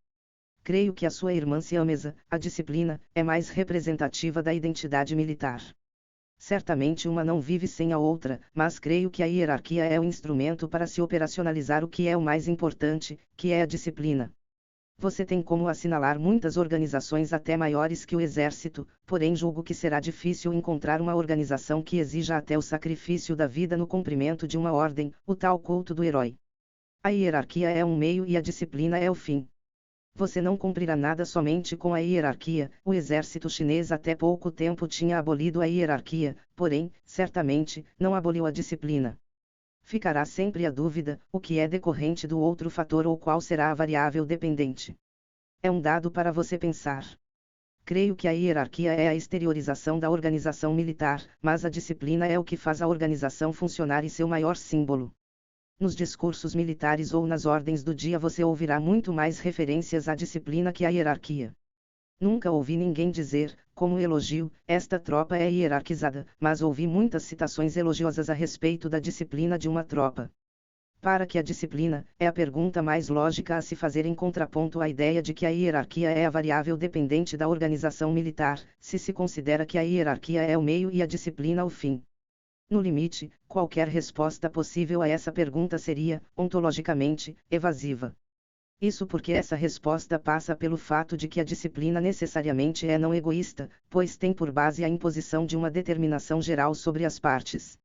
Creio que a sua irmã siamesa, a disciplina, é mais representativa da identidade militar. Certamente uma não vive sem a outra, mas creio que a hierarquia é o instrumento para se operacionalizar o que é o mais importante, que é a disciplina. Você tem como assinalar muitas organizações até maiores que o exército, porém julgo que será difícil encontrar uma organização que exija até o sacrifício da vida no cumprimento de uma ordem, o tal culto do herói. A hierarquia é um meio e a disciplina é o fim. Você não cumprirá nada somente com a hierarquia. O exército chinês até pouco tempo tinha abolido a hierarquia, porém, certamente, não aboliu a disciplina. Ficará sempre a dúvida, o que é decorrente do outro fator ou qual será a variável dependente. É um dado para você pensar. Creio que a hierarquia é a exteriorização da organização militar, mas a disciplina é o que faz a organização funcionar e seu maior símbolo. Nos discursos militares ou nas ordens do dia você ouvirá muito mais referências à disciplina que à hierarquia. Nunca ouvi ninguém dizer, como elogio, esta tropa é hierarquizada, mas ouvi muitas citações elogiosas a respeito da disciplina de uma tropa. Para que a disciplina, é a pergunta mais lógica a se fazer em contraponto à ideia de que a hierarquia é a variável dependente da organização militar, se considera que a hierarquia é o meio e a disciplina o fim. No limite, qualquer resposta possível a essa pergunta seria, ontologicamente, evasiva. Isso porque essa resposta passa pelo fato de que a disciplina necessariamente é não egoísta, pois tem por base a imposição de uma determinação geral sobre as partes.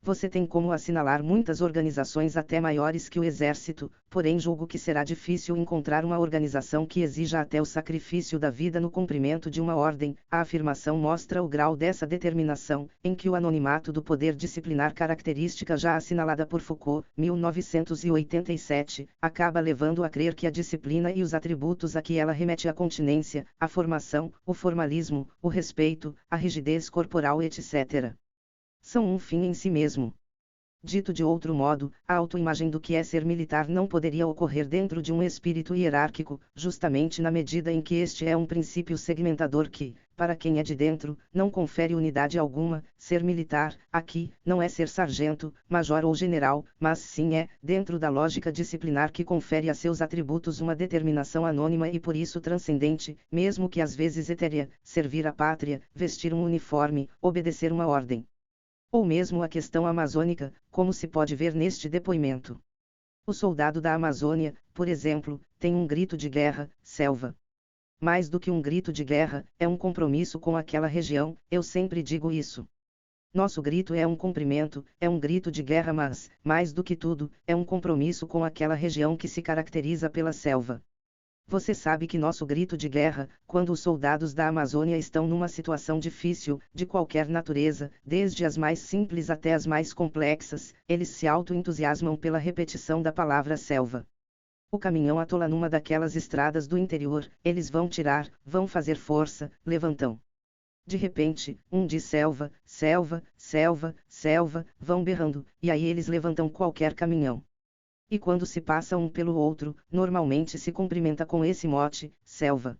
Você tem como assinalar muitas organizações até maiores que o exército, porém julgo que será difícil encontrar uma organização que exija até o sacrifício da vida no cumprimento de uma ordem. A afirmação mostra o grau dessa determinação, em que o anonimato do poder disciplinar, característica já assinalada por Foucault, 1987, acaba levando a crer que a disciplina e os atributos a que ela remete, a continência, a formação, o formalismo, o respeito, a rigidez corporal, etc., são um fim em si mesmo. Dito de outro modo, a autoimagem do que é ser militar não poderia ocorrer dentro de um espírito hierárquico, justamente na medida em que este é um princípio segmentador que, para quem é de dentro, não confere unidade alguma. Ser militar, aqui, não é ser sargento, major ou general, mas sim é, dentro da lógica disciplinar que confere a seus atributos uma determinação anônima e por isso transcendente, mesmo que às vezes etérea, servir a pátria, vestir um uniforme, obedecer uma ordem. Ou mesmo a questão amazônica, como se pode ver neste depoimento. O soldado da Amazônia, por exemplo, tem um grito de guerra, selva. Mais do que um grito de guerra, é um compromisso com aquela região, eu sempre digo isso. Nosso grito é um cumprimento, é um grito de guerra, mas, mais do que tudo, é um compromisso com aquela região que se caracteriza pela selva. Você sabe que nosso grito de guerra, quando os soldados da Amazônia estão numa situação difícil, de qualquer natureza, desde as mais simples até as mais complexas, eles se auto-entusiasmam pela repetição da palavra selva. O caminhão atola numa daquelas estradas do interior, eles vão tirar, vão fazer força, levantam. De repente, um diz selva, selva, selva, selva, vão berrando, e aí eles levantam qualquer caminhão. E quando se passa um pelo outro, normalmente se cumprimenta com esse mote, selva.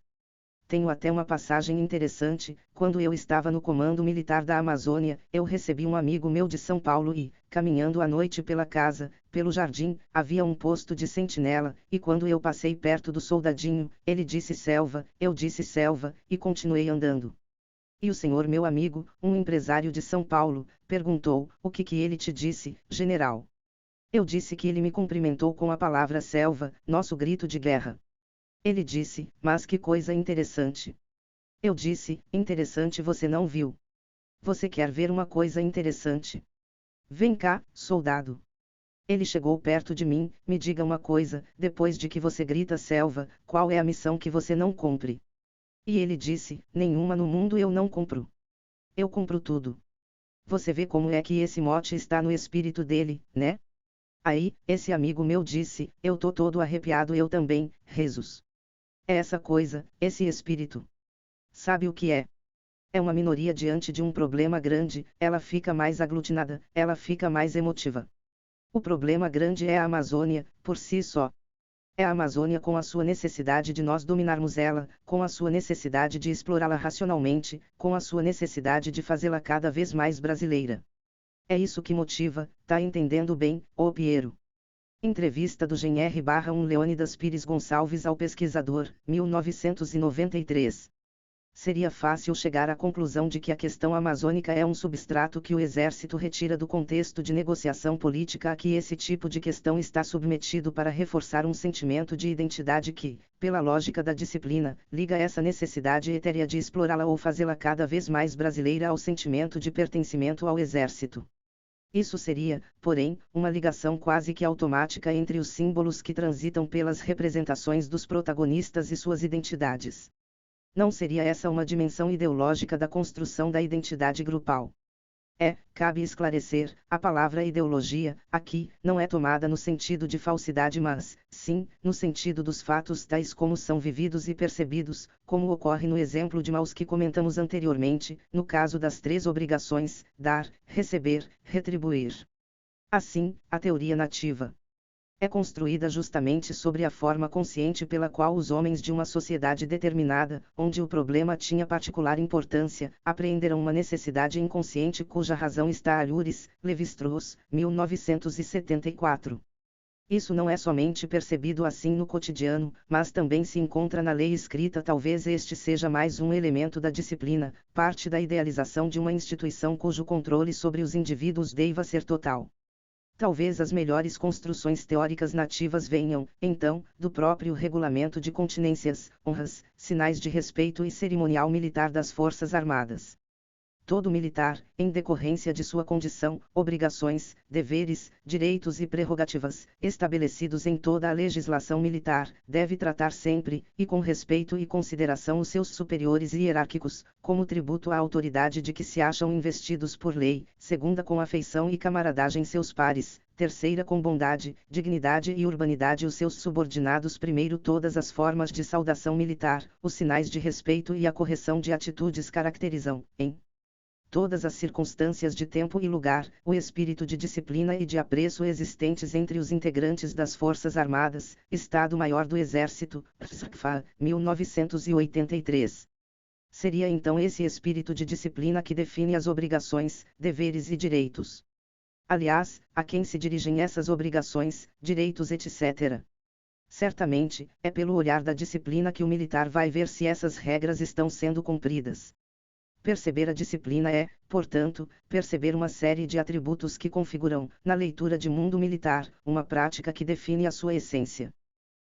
Tenho até uma passagem interessante. Quando eu estava no comando militar da Amazônia, eu recebi um amigo meu de São Paulo e, caminhando à noite pela casa, pelo jardim, havia um posto de sentinela, e quando eu passei perto do soldadinho, ele disse selva, eu disse selva, e continuei andando. E o senhor meu amigo, um empresário de São Paulo, perguntou, o que ele te disse, general? Eu disse que ele me cumprimentou com a palavra selva, nosso grito de guerra. Ele disse, mas que coisa interessante. Eu disse, interessante você não viu. Você quer ver uma coisa interessante? Vem cá, soldado. Ele chegou perto de mim, me diga uma coisa, depois de que você grita selva, qual é a missão que você não cumpre? E ele disse, nenhuma no mundo eu não cumpro. Eu cumpro tudo. Você vê como é que esse mote está no espírito dele, né? Aí, esse amigo meu disse, eu tô todo arrepiado, eu também, rezos. É essa coisa, esse espírito. Sabe o que é? É uma minoria diante de um problema grande, ela fica mais aglutinada, ela fica mais emotiva. O problema grande é a Amazônia, por si só. É a Amazônia com a sua necessidade de nós dominarmos ela, com a sua necessidade de explorá-la racionalmente, com a sua necessidade de fazê-la cada vez mais brasileira. É isso que motiva, tá entendendo bem, ô Piero? Entrevista do Gen R/1 Leônidas Pires Gonçalves ao pesquisador, 1993. Seria fácil chegar à conclusão de que a questão amazônica é um substrato que o exército retira do contexto de negociação política a que esse tipo de questão está submetido para reforçar um sentimento de identidade que, pela lógica da disciplina, liga essa necessidade etérea de explorá-la ou fazê-la cada vez mais brasileira ao sentimento de pertencimento ao exército. Isso seria, porém, uma ligação quase que automática entre os símbolos que transitam pelas representações dos protagonistas e suas identidades. Não seria essa uma dimensão ideológica da construção da identidade grupal? Cabe esclarecer, a palavra ideologia, aqui, não é tomada no sentido de falsidade mas, sim, no sentido dos fatos tais como são vividos e percebidos, como ocorre no exemplo de Maus que comentamos anteriormente, no caso das 3 obrigações, dar, receber, retribuir. Assim, a teoria nativa é construída justamente sobre a forma consciente pela qual os homens de uma sociedade determinada, onde o problema tinha particular importância, apreenderam uma necessidade inconsciente cuja razão está a Lures, Levi-Strauss, 1974. Isso não é somente percebido assim no cotidiano, mas também se encontra na lei escrita. Talvez este seja mais um elemento da disciplina, parte da idealização de uma instituição cujo controle sobre os indivíduos deva ser total. Talvez as melhores construções teóricas nativas venham, então, do próprio regulamento de continências, honras, sinais de respeito e cerimonial militar das Forças Armadas. Todo militar, em decorrência de sua condição, obrigações, deveres, direitos e prerrogativas, estabelecidos em toda a legislação militar, deve tratar sempre, e com respeito e consideração os seus superiores e hierárquicos, como tributo à autoridade de que se acham investidos por lei, segunda com afeição e camaradagem seus pares, terceira com bondade, dignidade e urbanidade os seus subordinados. Primeiro todas as formas de saudação militar, os sinais de respeito e a correção de atitudes caracterizam, em todas as circunstâncias de tempo e lugar, o espírito de disciplina e de apreço existentes entre os integrantes das Forças Armadas, Estado-Maior do Exército, RSCFA, 1983. Seria então esse espírito de disciplina que define as obrigações, deveres e direitos. Aliás, a quem se dirigem essas obrigações, direitos etc. Certamente, é pelo olhar da disciplina que o militar vai ver se essas regras estão sendo cumpridas. Perceber a disciplina é, portanto, perceber uma série de atributos que configuram, na leitura de mundo militar, uma prática que define a sua essência.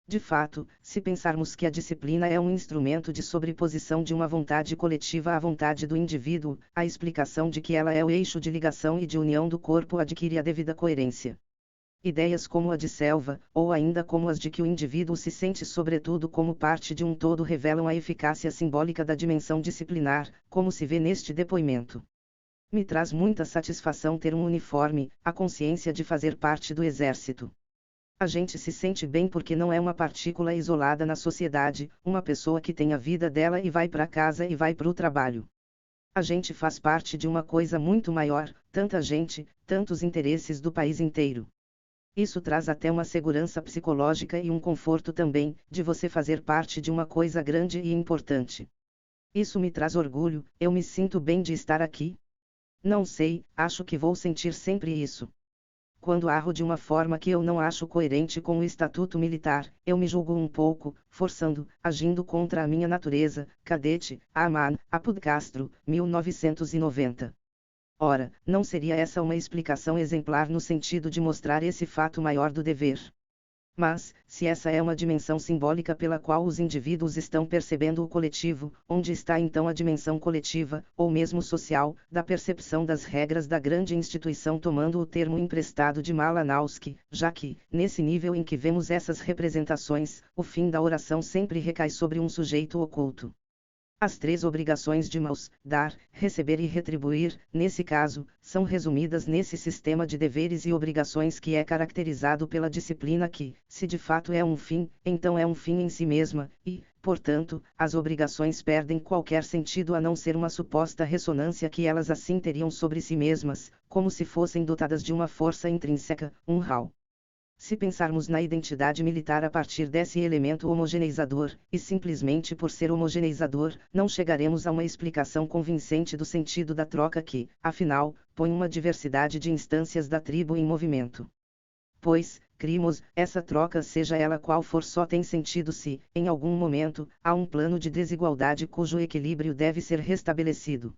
De fato, se pensarmos que a disciplina é um instrumento de sobreposição de uma vontade coletiva à vontade do indivíduo, a explicação de que ela é o eixo de ligação e de união do corpo adquire a devida coerência. Ideias como a de selva, ou ainda como as de que o indivíduo se sente sobretudo como parte de um todo revelam a eficácia simbólica da dimensão disciplinar, como se vê neste depoimento. Me traz muita satisfação ter um uniforme, a consciência de fazer parte do exército. A gente se sente bem porque não é uma partícula isolada na sociedade, uma pessoa que tem a vida dela e vai para casa e vai para o trabalho. A gente faz parte de uma coisa muito maior, tanta gente, tantos interesses do país inteiro. Isso traz até uma segurança psicológica e um conforto também, de você fazer parte de uma coisa grande e importante. Isso me traz orgulho, eu me sinto bem de estar aqui. Não sei, acho que vou sentir sempre isso. Quando arro de uma forma que eu não acho coerente com o estatuto militar, eu me julgo um pouco, forçando, agindo contra a minha natureza. Cadete, Aman, Apud Castro, 1990. Ora, não seria essa uma explicação exemplar no sentido de mostrar esse fato maior do dever? Mas, se essa é uma dimensão simbólica pela qual os indivíduos estão percebendo o coletivo, onde está então a dimensão coletiva, ou mesmo social, da percepção das regras da grande instituição, tomando o termo emprestado de Malanowski, já que, nesse nível em que vemos essas representações, o fim da oração sempre recai sobre um sujeito oculto. As 3 obrigações de Maus, dar, receber e retribuir, nesse caso, são resumidas nesse sistema de deveres e obrigações que é caracterizado pela disciplina que, se de fato é um fim, então é um fim em si mesma, e, portanto, as obrigações perdem qualquer sentido a não ser uma suposta ressonância que elas assim teriam sobre si mesmas, como se fossem dotadas de uma força intrínseca, um RAL. Se pensarmos na identidade militar a partir desse elemento homogeneizador, e simplesmente por ser homogeneizador, não chegaremos a uma explicação convincente do sentido da troca que, afinal, põe uma diversidade de instâncias da tribo em movimento. Pois, crimos, essa troca seja ela qual for só tem sentido se, em algum momento, há um plano de desigualdade cujo equilíbrio deve ser restabelecido.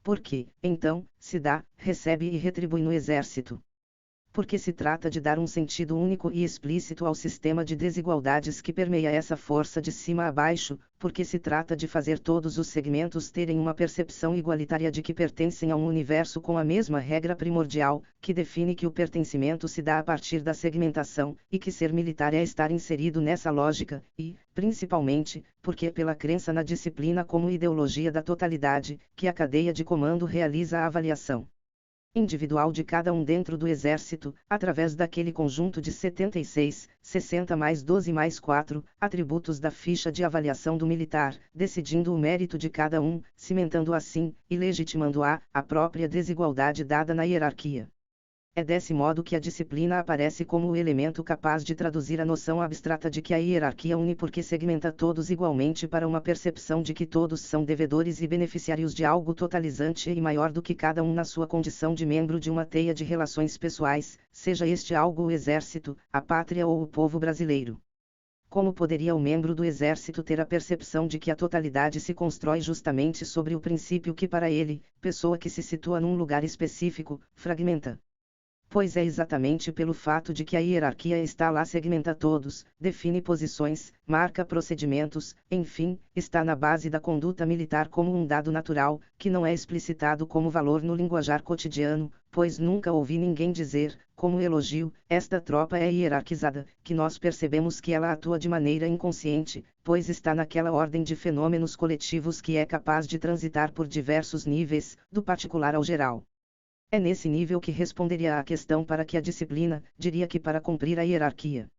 Porque, então, se dá, recebe e retribui no exército? porque se trata de dar um sentido único e explícito ao sistema de desigualdades que permeia essa força de cima a baixo, porque se trata de fazer todos os segmentos terem uma percepção igualitária de que pertencem a um universo com a mesma regra primordial, que define que o pertencimento se dá a partir da segmentação, e que ser militar é estar inserido nessa lógica, e, principalmente, porque pela crença na disciplina como ideologia da totalidade, que a cadeia de comando realiza a avaliação individual de cada um dentro do Exército, através daquele conjunto de 76, 60 mais 12 mais 4, atributos da ficha de avaliação do militar, decidindo o mérito de cada um, cimentando assim, e legitimando a própria desigualdade dada na hierarquia. É desse modo que a disciplina aparece como o elemento capaz de traduzir a noção abstrata de que a hierarquia une porque segmenta todos igualmente para uma percepção de que todos são devedores e beneficiários de algo totalizante e maior do que cada um na sua condição de membro de uma teia de relações pessoais, seja este algo o exército, a pátria ou o povo brasileiro. Como poderia o membro do exército ter a percepção de que a totalidade se constrói justamente sobre o princípio que para ele, pessoa que se situa num lugar específico, fragmenta? Pois é exatamente pelo fato de que a hierarquia está lá segmenta todos, define posições, marca procedimentos, enfim, está na base da conduta militar como um dado natural, que não é explicitado como valor no linguajar cotidiano, pois nunca ouvi ninguém dizer, como elogio, esta tropa é hierarquizada, que nós percebemos que ela atua de maneira inconsciente, pois está naquela ordem de fenômenos coletivos que é capaz de transitar por diversos níveis, do particular ao geral. É nesse nível que responderia à questão para que a disciplina, diria que para cumprir a hierarquia.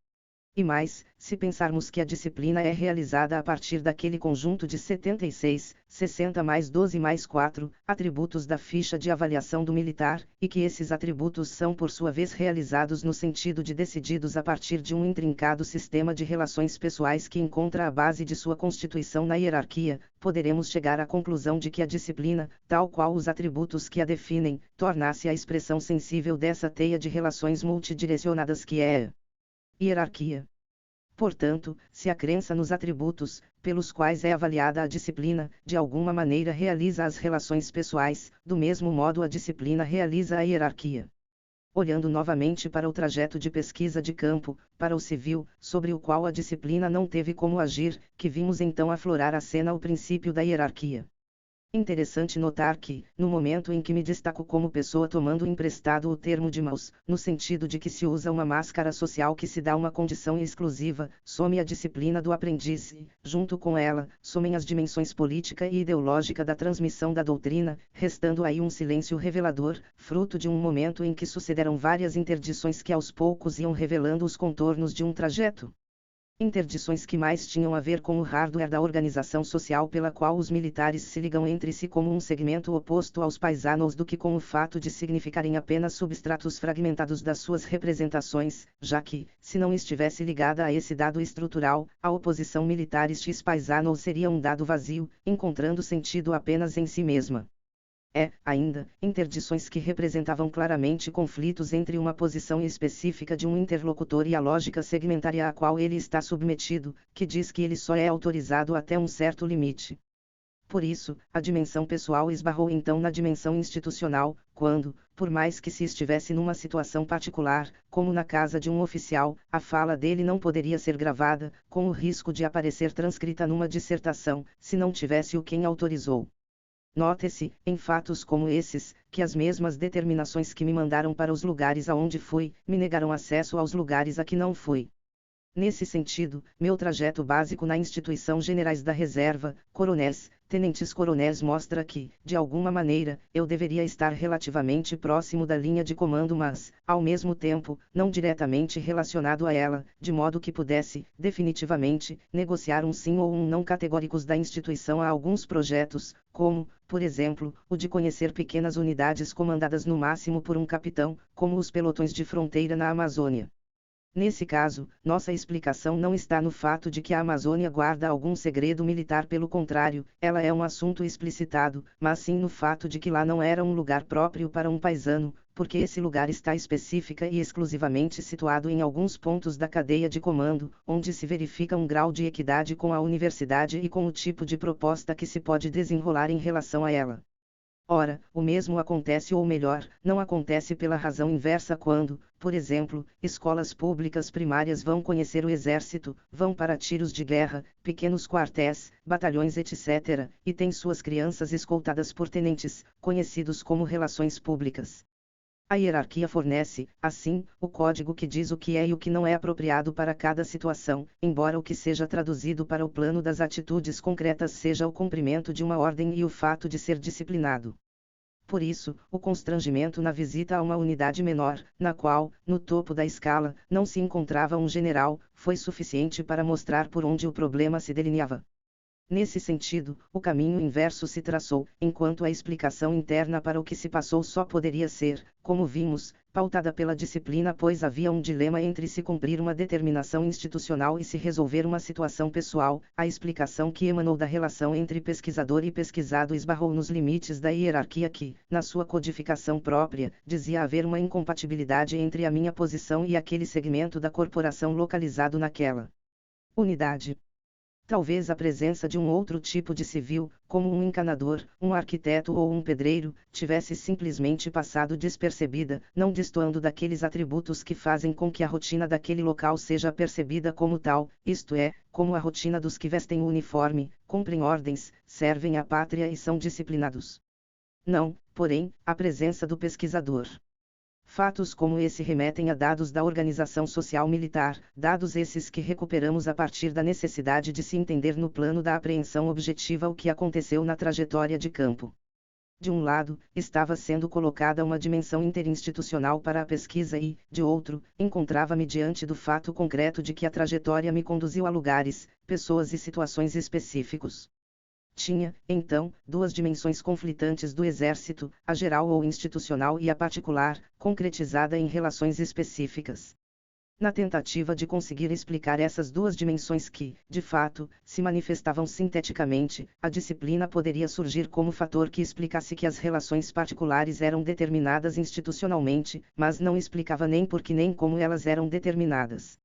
E mais, se pensarmos que a disciplina é realizada a partir daquele conjunto de 76, 60 mais 12 mais 4, atributos da ficha de avaliação do militar, e que esses atributos são por sua vez realizados no sentido de decididos a partir de um intrincado sistema de relações pessoais que encontra a base de sua constituição na hierarquia, poderemos chegar à conclusão de que a disciplina, tal qual os atributos que a definem, torna-se a expressão sensível dessa teia de relações multidirecionadas que é hierarquia. Portanto, se a crença nos atributos, pelos quais é avaliada a disciplina, de alguma maneira realiza as relações pessoais, do mesmo modo a disciplina realiza a hierarquia. Olhando novamente para o trajeto de pesquisa de campo, para o civil, sobre o qual a disciplina não teve como agir, que vimos então aflorar a cena o princípio da hierarquia. Interessante notar que, no momento em que me destaco como pessoa tomando emprestado o termo de maus, no sentido de que se usa uma máscara social que se dá uma condição exclusiva, some a disciplina do aprendiz e, junto com ela, somem as dimensões política e ideológica da transmissão da doutrina, restando aí um silêncio revelador, fruto de um momento em que sucederam várias interdições que aos poucos iam revelando os contornos de um trajeto. Interdições que mais tinham a ver com o hardware da organização social pela qual os militares se ligam entre si como um segmento oposto aos paisanos do que com o fato de significarem apenas substratos fragmentados das suas representações, já que, se não estivesse ligada a esse dado estrutural, a oposição militares-paisanos seria um dado vazio, encontrando sentido apenas em si mesma. Ainda, interdições que representavam claramente conflitos entre uma posição específica de um interlocutor e a lógica segmentária a qual ele está submetido, que diz que ele só é autorizado até um certo limite. Por isso, a dimensão pessoal esbarrou então na dimensão institucional, quando, por mais que se estivesse numa situação particular, como na casa de um oficial, a fala dele não poderia ser gravada, com o risco de aparecer transcrita numa dissertação, se não tivesse o quem autorizou. Note-se, em fatos como esses, que as mesmas determinações que me mandaram para os lugares aonde fui, me negaram acesso aos lugares a que não fui. Nesse sentido, meu trajeto básico na instituição Generais da Reserva, coronéis, tenentes-coronéis mostra que, de alguma maneira, eu deveria estar relativamente próximo da linha de comando mas, ao mesmo tempo, não diretamente relacionado a ela, de modo que pudesse, definitivamente, negociar um sim ou um não categóricos da instituição a alguns projetos, como, por exemplo, o de conhecer pequenas unidades comandadas no máximo por um capitão, como os pelotões de fronteira na Amazônia. Nesse caso, nossa explicação não está no fato de que a Amazônia guarda algum segredo militar, pelo contrário, ela é um assunto explicitado, mas sim no fato de que lá não era um lugar próprio para um paisano, porque esse lugar está específica e exclusivamente situado em alguns pontos da cadeia de comando, onde se verifica um grau de equidade com a universidade e com o tipo de proposta que se pode desenrolar em relação a ela. Ora, o mesmo acontece ou melhor, não acontece pela razão inversa quando, por exemplo, escolas públicas primárias vão conhecer o exército, vão para tiros de guerra, pequenos quartéis, batalhões etc., e têm suas crianças escoltadas por tenentes, conhecidos como relações públicas. A hierarquia fornece, assim, o código que diz o que é e o que não é apropriado para cada situação, embora o que seja traduzido para o plano das atitudes concretas seja o cumprimento de uma ordem e o fato de ser disciplinado. Por isso, o constrangimento na visita a uma unidade menor, na qual, no topo da escala, não se encontrava um general, foi suficiente para mostrar por onde o problema se delineava. Nesse sentido, o caminho inverso se traçou, enquanto a explicação interna para o que se passou só poderia ser, como vimos, pautada pela disciplina, pois havia um dilema entre se cumprir uma determinação institucional e se resolver uma situação pessoal. A explicação que emanou da relação entre pesquisador e pesquisado esbarrou nos limites da hierarquia que, na sua codificação própria, dizia haver uma incompatibilidade entre a minha posição e aquele segmento da corporação localizado naquela unidade. Talvez a presença de um outro tipo de civil, como um encanador, um arquiteto ou um pedreiro, tivesse simplesmente passado despercebida, não destoando daqueles atributos que fazem com que a rotina daquele local seja percebida como tal, isto é, como a rotina dos que vestem o uniforme, cumprem ordens, servem à pátria e são disciplinados. Não, porém, a presença do pesquisador. Fatos como esse remetem a dados da organização social militar, dados esses que recuperamos a partir da necessidade de se entender no plano da apreensão objetiva o que aconteceu na trajetória de campo. De um lado, estava sendo colocada uma dimensão interinstitucional para a pesquisa e, de outro, encontrava-me diante do fato concreto de que a trajetória me conduziu a lugares, pessoas e situações específicos. Tinha, então, duas dimensões conflitantes do exército, a geral ou institucional e a particular, concretizada em relações específicas. Na tentativa de conseguir explicar essas duas dimensões que, de fato, se manifestavam sinteticamente, a disciplina poderia surgir como fator que explicasse que as relações particulares eram determinadas institucionalmente, mas não explicava nem por que nem como elas eram determinadas.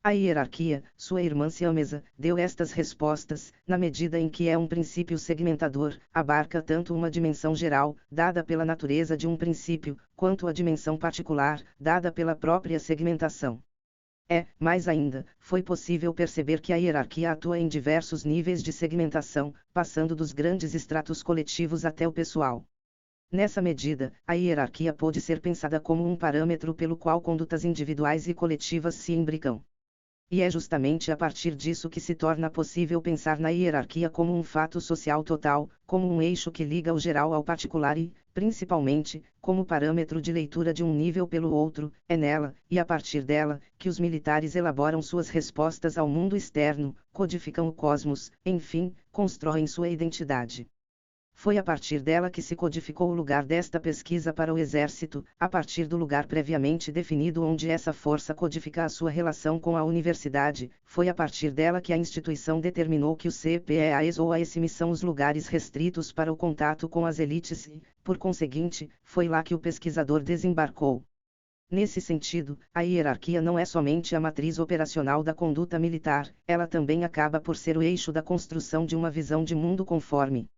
A hierarquia, sua irmã siamesa, deu estas respostas, na medida em que é um princípio segmentador, abarca tanto uma dimensão geral, dada pela natureza de um princípio, quanto a dimensão particular, dada pela própria segmentação. Mais ainda, foi possível perceber que a hierarquia atua em diversos níveis de segmentação, passando dos grandes estratos coletivos até o pessoal. Nessa medida, a hierarquia pode ser pensada como um parâmetro pelo qual condutas individuais e coletivas se imbricam. E é justamente a partir disso que se torna possível pensar na hierarquia como um fato social total, como um eixo que liga o geral ao particular e, principalmente, como parâmetro de leitura de um nível pelo outro. É nela, e a partir dela, que os militares elaboram suas respostas ao mundo externo, codificam o cosmos, enfim, constroem sua identidade. Foi a partir dela que se codificou o lugar desta pesquisa para o exército, a partir do lugar previamente definido onde essa força codifica a sua relação com a universidade, foi a partir dela que a instituição determinou que os CPEAs ou a ESME são os lugares restritos para o contato com as elites e, por conseguinte, foi lá que o pesquisador desembarcou. Nesse sentido, a hierarquia não é somente a matriz operacional da conduta militar, ela também acaba por ser o eixo da construção de uma visão de mundo conforme.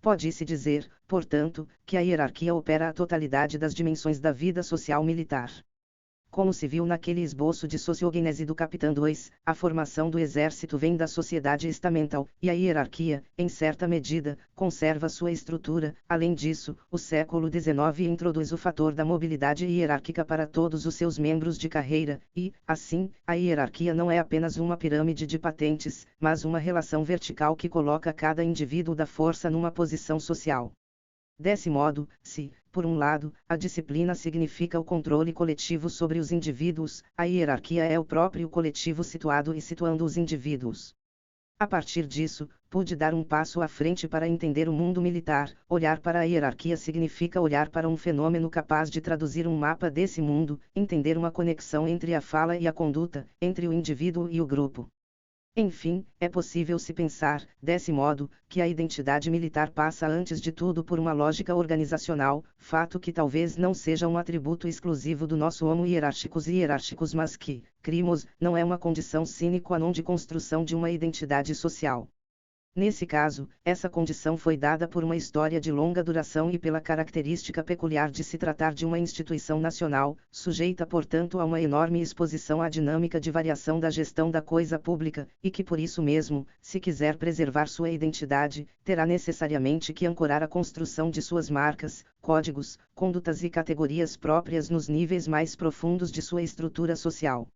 Pode-se dizer, portanto, que a hierarquia opera a totalidade das dimensões da vida social militar. Como se viu naquele esboço de sociogênese do Capitão 2, a formação do exército vem da sociedade estamental, e a hierarquia, em certa medida, conserva sua estrutura. Além disso, o século XIX introduz o fator da mobilidade hierárquica para todos os seus membros de carreira, e, assim, a hierarquia não é apenas uma pirâmide de patentes, mas uma relação vertical que coloca cada indivíduo da força numa posição social. Desse modo, se, por um lado, a disciplina significa o controle coletivo sobre os indivíduos, a hierarquia é o próprio coletivo situado e situando os indivíduos. A partir disso, pude dar um passo à frente para entender o mundo militar. Olhar para a hierarquia significa olhar para um fenômeno capaz de traduzir um mapa desse mundo, entender uma conexão entre a fala e a conduta, entre o indivíduo e o grupo. Enfim, é possível se pensar, desse modo, que a identidade militar passa antes de tudo por uma lógica organizacional, fato que talvez não seja um atributo exclusivo do nosso homo hierárquicos mas que, crimos, não é uma condição sine qua non de construção de uma identidade social. Nesse caso, essa condição foi dada por uma história de longa duração e pela característica peculiar de se tratar de uma instituição nacional, sujeita portanto a uma enorme exposição à dinâmica de variação da gestão da coisa pública, e que por isso mesmo, se quiser preservar sua identidade, terá necessariamente que ancorar a construção de suas marcas, códigos, condutas e categorias próprias nos níveis mais profundos de sua estrutura social.